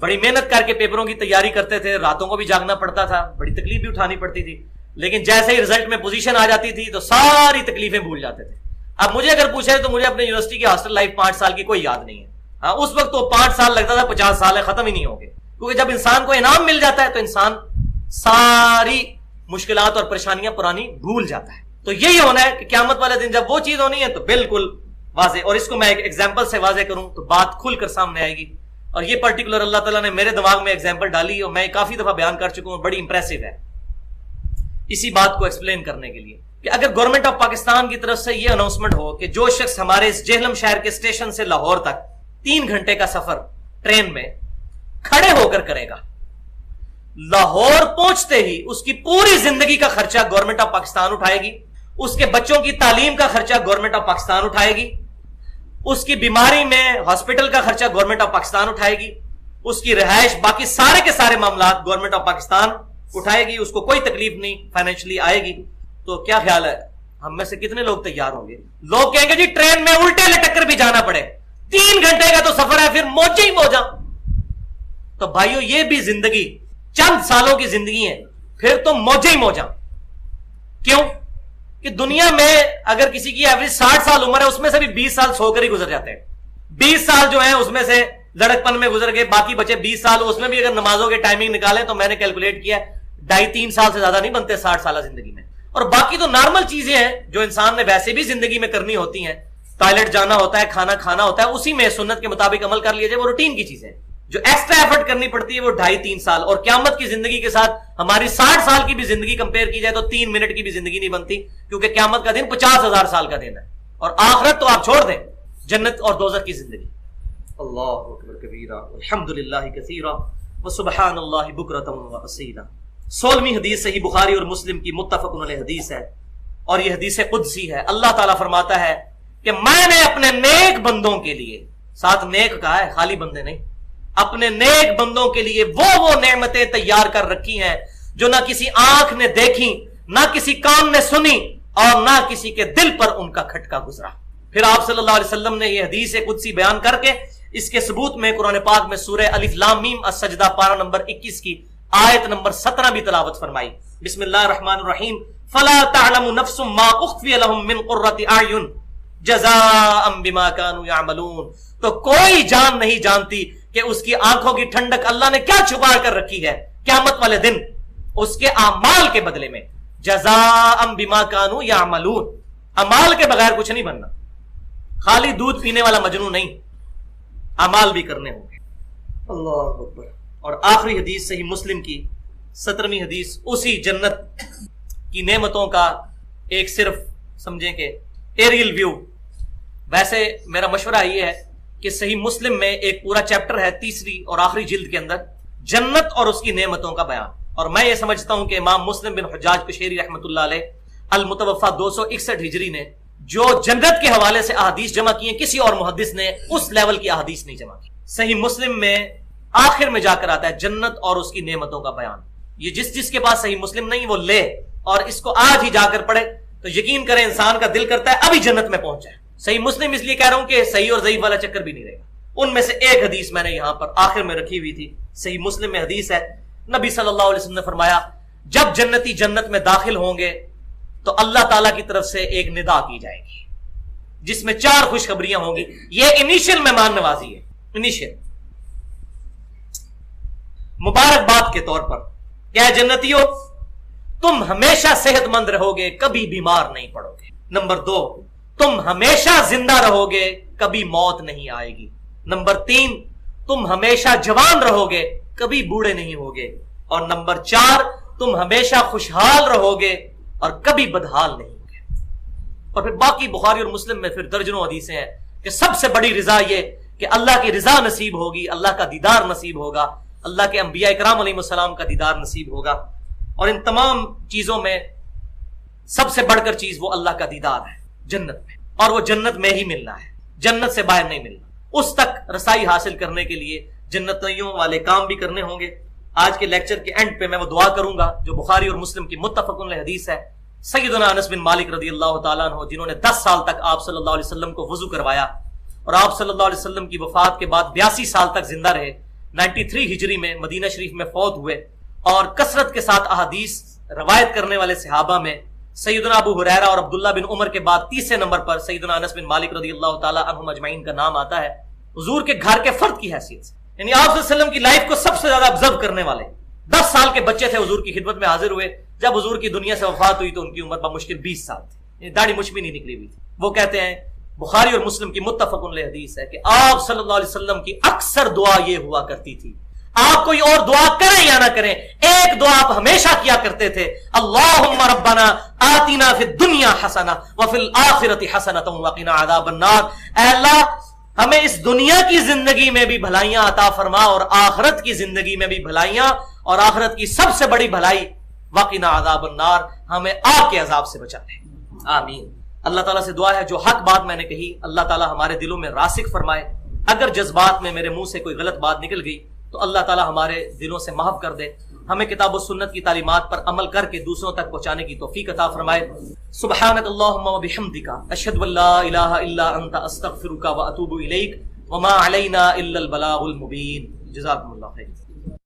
بڑی محنت کر کے پیپروں کی تیاری کرتے تھے, راتوں کو بھی جاگنا پڑتا تھا, بڑی تکلیف بھی اٹھانی پڑتی تھی, لیکن جیسے ہی رزلٹ میں پوزیشن آ جاتی تھی تو ساری تکلیفیں بھول جاتے تھے. اب مجھے اگر پوچھے تو مجھے اپنے یونیورسٹی کی ہاسٹل لائف 5 سال کی کوئی یاد نہیں ہے. ہاں, اس وقت تو 5 سال لگتا تھا, 50 سال ہے ختم ہی نہیں ہو گئے, کیونکہ جب انسان کو انعام مل جاتا ہے تو انسان ساری مشکلات اور پریشانیاں پرانی بھول جاتا ہے. تو یہی ہونا ہے کہ قیامت والے دن جب وہ چیز ہونی ہے تو بالکل واضح, اور اس کو میں ایک ایگزامپل سے واضح کروں تو بات کھل کر سامنے آئے گی. اور یہ پرٹیکولر اللہ تعالیٰ نے میرے دماغ میں ایگزامپل ڈالی اور میں کافی دفعہ بیان کر چکا ہوں, بڑی امپریسو ہے اسی بات کو ایکسپلین کرنے کے لیے کہ اگر گورنمنٹ آف پاکستان کی طرف سے یہ اناؤنسمنٹ ہو کہ جو شخص ہمارے اس جہلم شہر کے اسٹیشن سے لاہور تک 3 گھنٹے کا سفر ٹرین میں کھڑے ہو کر کرے گا, لاہور پہنچتے ہی اس کی پوری زندگی کا خرچہ گورنمنٹ آف پاکستان اٹھائے گی, اس کے بچوں کی تعلیم کا خرچہ گورنمنٹ آف پاکستان اٹھائے گی, اس کی بیماری میں ہاسپٹل کا خرچہ گورنمنٹ آف پاکستان اٹھائے گی, اس کی رہائش, باقی سارے کے سارے معاملات گورنمنٹ آف پاکستان اٹھائے گی, اس کو کوئی تکلیف نہیں فائنینشلی آئے گی. تو کیا خیال ہے ہم میں سے کتنے لوگ تیار ہوں گے؟ لوگ کہیں گے جی ٹرین میں الٹے لٹک کر بھی جانا پڑے, 3 گھنٹے کا تو سفر ہے, پھر موجے ہی موجا. تو بھائیو یہ بھی زندگی چند سالوں کی زندگی ہے, پھر تو موجے ہی موجا. کیوں کہ دنیا میں اگر کسی کی ایوریج 60 سال عمر ہے اس میں سے بھی 20 سال سو کر ہی گزر جاتے ہیں. 20 سال جو ہیں اس میں سے لڑکپن میں گزر گئے, باقی بچے 20 سال, اس میں بھی اگر نمازوں کے ٹائمنگ نکالیں تو میں نے کیلکولیٹ کیا 2.5-3 سال سے زیادہ نہیں بنتے 60 سالہ زندگی میں. اور باقی تو نارمل چیزیں ہیں جو انسان نے ویسے بھی زندگی میں کرنی ہوتی ہیں, ٹوائلٹ جانا ہوتا ہے, کھانا کھانا ہوتا ہے, اسی میں سنت کے مطابق عمل کر لیا جائے, وہ روٹین کی چیزیں. جو ایکسٹرا ایفرٹ کرنی پڑتی ہے وہ 2.5-3 سال, اور قیامت کی زندگی کے ساتھ ہماری 60 سال کی بھی زندگی کمپیئر کی جائے تو 3 منٹ کی بھی زندگی نہیں بنتی, کیونکہ قیامت کا دن 50,000 سال کا دن ہے. اور آخرت تو آپ چھوڑ دیں, جنت اور دوزخ کی زندگی. اللہ اکبر کبیرہ والحمدللہ کثیرہ وسبحان اللہ بکرۃ واصیلا. 16ویں حدیث صحیح بخاری اور مسلم کی متفق علیہ حدیث ہے, اور یہ حدیث قدسی ہے. اللہ تعالیٰ فرماتا ہے کہ میں نے اپنے نیک بندوں کے لیے, ساتھ نیک کہا ہے, خالی بندے نہیں, اپنے نیک بندوں کے لیے وہ نعمتیں تیار کر رکھی ہیں جو نہ کسی آنکھ نے دیکھی, نہ کسی کان نے سنی, اور نہ کسی کے دل پر ان کا کھٹکا گزرا. پھر آپ صلی اللہ علیہ وسلم نے یہ حدیث قدسی بیان کر کے اس کے ثبوت میں قرآن پاک میں سورہ الف لام میم السجدہ پارہ نمبر 21 کی آیت نمبر 17 بھی تلاوت فرمائی. بسم اللہ الرحمن الرحیم. فلا تعلم نفس ما اخفی لهم من قرۃ اعین جزاء بما كانوا يعملون. تو کوئی جان نہیں جانتی کہ اس کی آنکھوں کی ٹھنڈک اللہ نے کیا چھپا کر رکھی ہے قیامت والے دن اس کے اعمال کے بدلے میں. جزاء بما كانوا يعملون, اعمال کے بغیر کچھ نہیں بننا, خالی دودھ پینے والا مجنون نہیں, اعمال بھی کرنے ہوں گے. اللہ اکبر. اور آخری حدیث صحیح مسلم کی 17ویں حدیث, اسی جنت کی نعمتوں کا ایک صرف سمجھیں کہ ایریل ویو. ویسے میرا مشورہ یہ ہے کہ صحیح مسلم میں ایک پورا چیپٹر ہے 3 اور آخری جلد کے اندر جنت اور اس کی نعمتوں کا بیان, اور میں یہ سمجھتا ہوں کہ امام مسلم بن حجاج قشیری رحمۃ اللہ علیہ المتوفا 261 ہجری نے جو جنت کے حوالے سے احادیث جمع کی ہیں, کسی اور محدث نے اس لیول کی احادیث نہیں جمع کی. صحیح مسلم میں آخر میں جا کر آتا ہے جنت اور اس کی نعمتوں کا بیان. یہ جس کے پاس صحیح مسلم نہیں وہ لے اور اس کو آج ہی جا کر پڑھے تو یقین کریں انسان کا دل کرتا ہے ابھی جنت میں پہنچ جائے. صحیح مسلم اس لیے کہہ رہا ہوں کہ صحیح اور ضعیف والا چکر بھی نہیں رہے گا. ان میں سے ایک حدیث میں نے یہاں پر آخر میں رکھی ہوئی تھی, صحیح مسلم میں حدیث ہے, نبی صلی اللہ علیہ وسلم نے فرمایا جب جنتی جنت میں داخل ہوں گے تو اللہ تعالیٰ کی طرف سے ایک ندا کی جائے گی جس میں 4 خوشخبریاں ہوں گی. یہ انیشل مہمان نوازی ہے, انیشل مبارکباد کے طور پر. کیا جنتیوں تم ہمیشہ صحت مند رہو گے, کبھی بیمار نہیں پڑو گے. نمبر 2, تم ہمیشہ زندہ رہو گے, کبھی موت نہیں آئے گی. نمبر 3, تم ہمیشہ جوان رہو گے, کبھی بوڑھے نہیں ہوگے. اور نمبر 4, تم ہمیشہ خوشحال رہو گے اور کبھی بدحال نہیں ہوگے. اور پھر باقی بخاری اور مسلم میں پھر درجنوں حدیثیں ہیں کہ سب سے بڑی رضا یہ کہ اللہ کی رضا نصیب ہوگی, اللہ کا دیدار نصیب ہوگا, اللہ کے انبیاء اکرام علیہ السلام کا دیدار نصیب ہوگا. اور ان تمام چیزوں میں سب سے بڑھ کر چیز وہ اللہ کا دیدار ہے جنت میں, اور وہ جنت میں ہی ملنا ہے, جنت سے باہر نہیں ملنا. اس تک رسائی حاصل کرنے کے لیے جنتیوں والے کام بھی کرنے ہوں گے. آج کے لیکچر کے اینڈ پہ میں وہ دعا کروں گا جو بخاری اور مسلم کی متفق علیہ حدیث ہے. سیدنا انس بن مالک رضی اللہ تعالیٰ عنہ جنہوں نے 10 سال تک آپ صلی اللہ علیہ وسلم کو وضو کروایا اور آپ صلی اللہ علیہ وسلم کی وفات کے بعد 82 سال تک زندہ رہے, 93 ہجری میں مدینہ شریف میں فوت ہوئے، اور کثرت کے ساتھ احادیث روایت کرنے والے صحابہ میں سیدنا ابو ہریرہ اور عبداللہ بن عمر کے بعد تیسرے نمبر پر سیدنا انس بن مالک رضی اللہ تعالی عنہم اجمعین کا نام آتا ہے، حضور کے گھر کے فرد کی حیثیت سے، یعنی آپ صلی اللہ علیہ وسلم کی لائف کو سب سے زیادہ آبزرو کرنے والے۔ 10 سال کے بچے تھے، حضور کی خدمت میں حاضر ہوئے، جب حضور کی دنیا سے وفات ہوئی تو ان کی عمر بمشکل 20 سال تھی، داڑھی مچھ بھی نہیں نکلی ہوئی تھی۔ وہ کہتے ہیں، بخاری اور مسلم کی متفق علیہ حدیث ہے کہ آپ صلی اللہ علیہ وسلم کی اکثر دعا یہ ہوا کرتی تھی، آپ کوئی اور دعا کریں یا نہ کریں، ایک دعا آپ ہمیشہ کیا کرتے تھے، اللہم ربنا آتنا فی الدنیا حسنہ وفی الآخرۃ حسنۃ وقنا عذاب النار، اے اللہ ہمیں اس دنیا کی زندگی میں بھی بھلائیاں عطا فرما اور آخرت کی زندگی میں بھی بھلائیاں، اور آخرت کی سب سے بڑی بھلائی وقنا عذاب النار، ہمیں آگ کے عذاب سے بچا لے، آمین۔ اللہ تعالیٰ سے دعا ہے جو حق بات میں نے کہی اللہ تعالیٰ ہمارے دلوں میں راسخ فرمائے، اگر جذبات میں میرے منہ سے کوئی غلط بات نکل گئی تو اللہ تعالیٰ ہمارے دلوں سے معاف کر دے، ہمیں کتاب و سنت کی تعلیمات پر عمل کر کے دوسروں تک پہنچانے کی توفیق عطا فرمائے۔ سبحانک اللہم و بحمدک، اشہد ان لا الہ الا انت، استغفرک و اتوب الیک، وما علینا الا البلاغ المبین۔ جزاکم اللہ خیر۔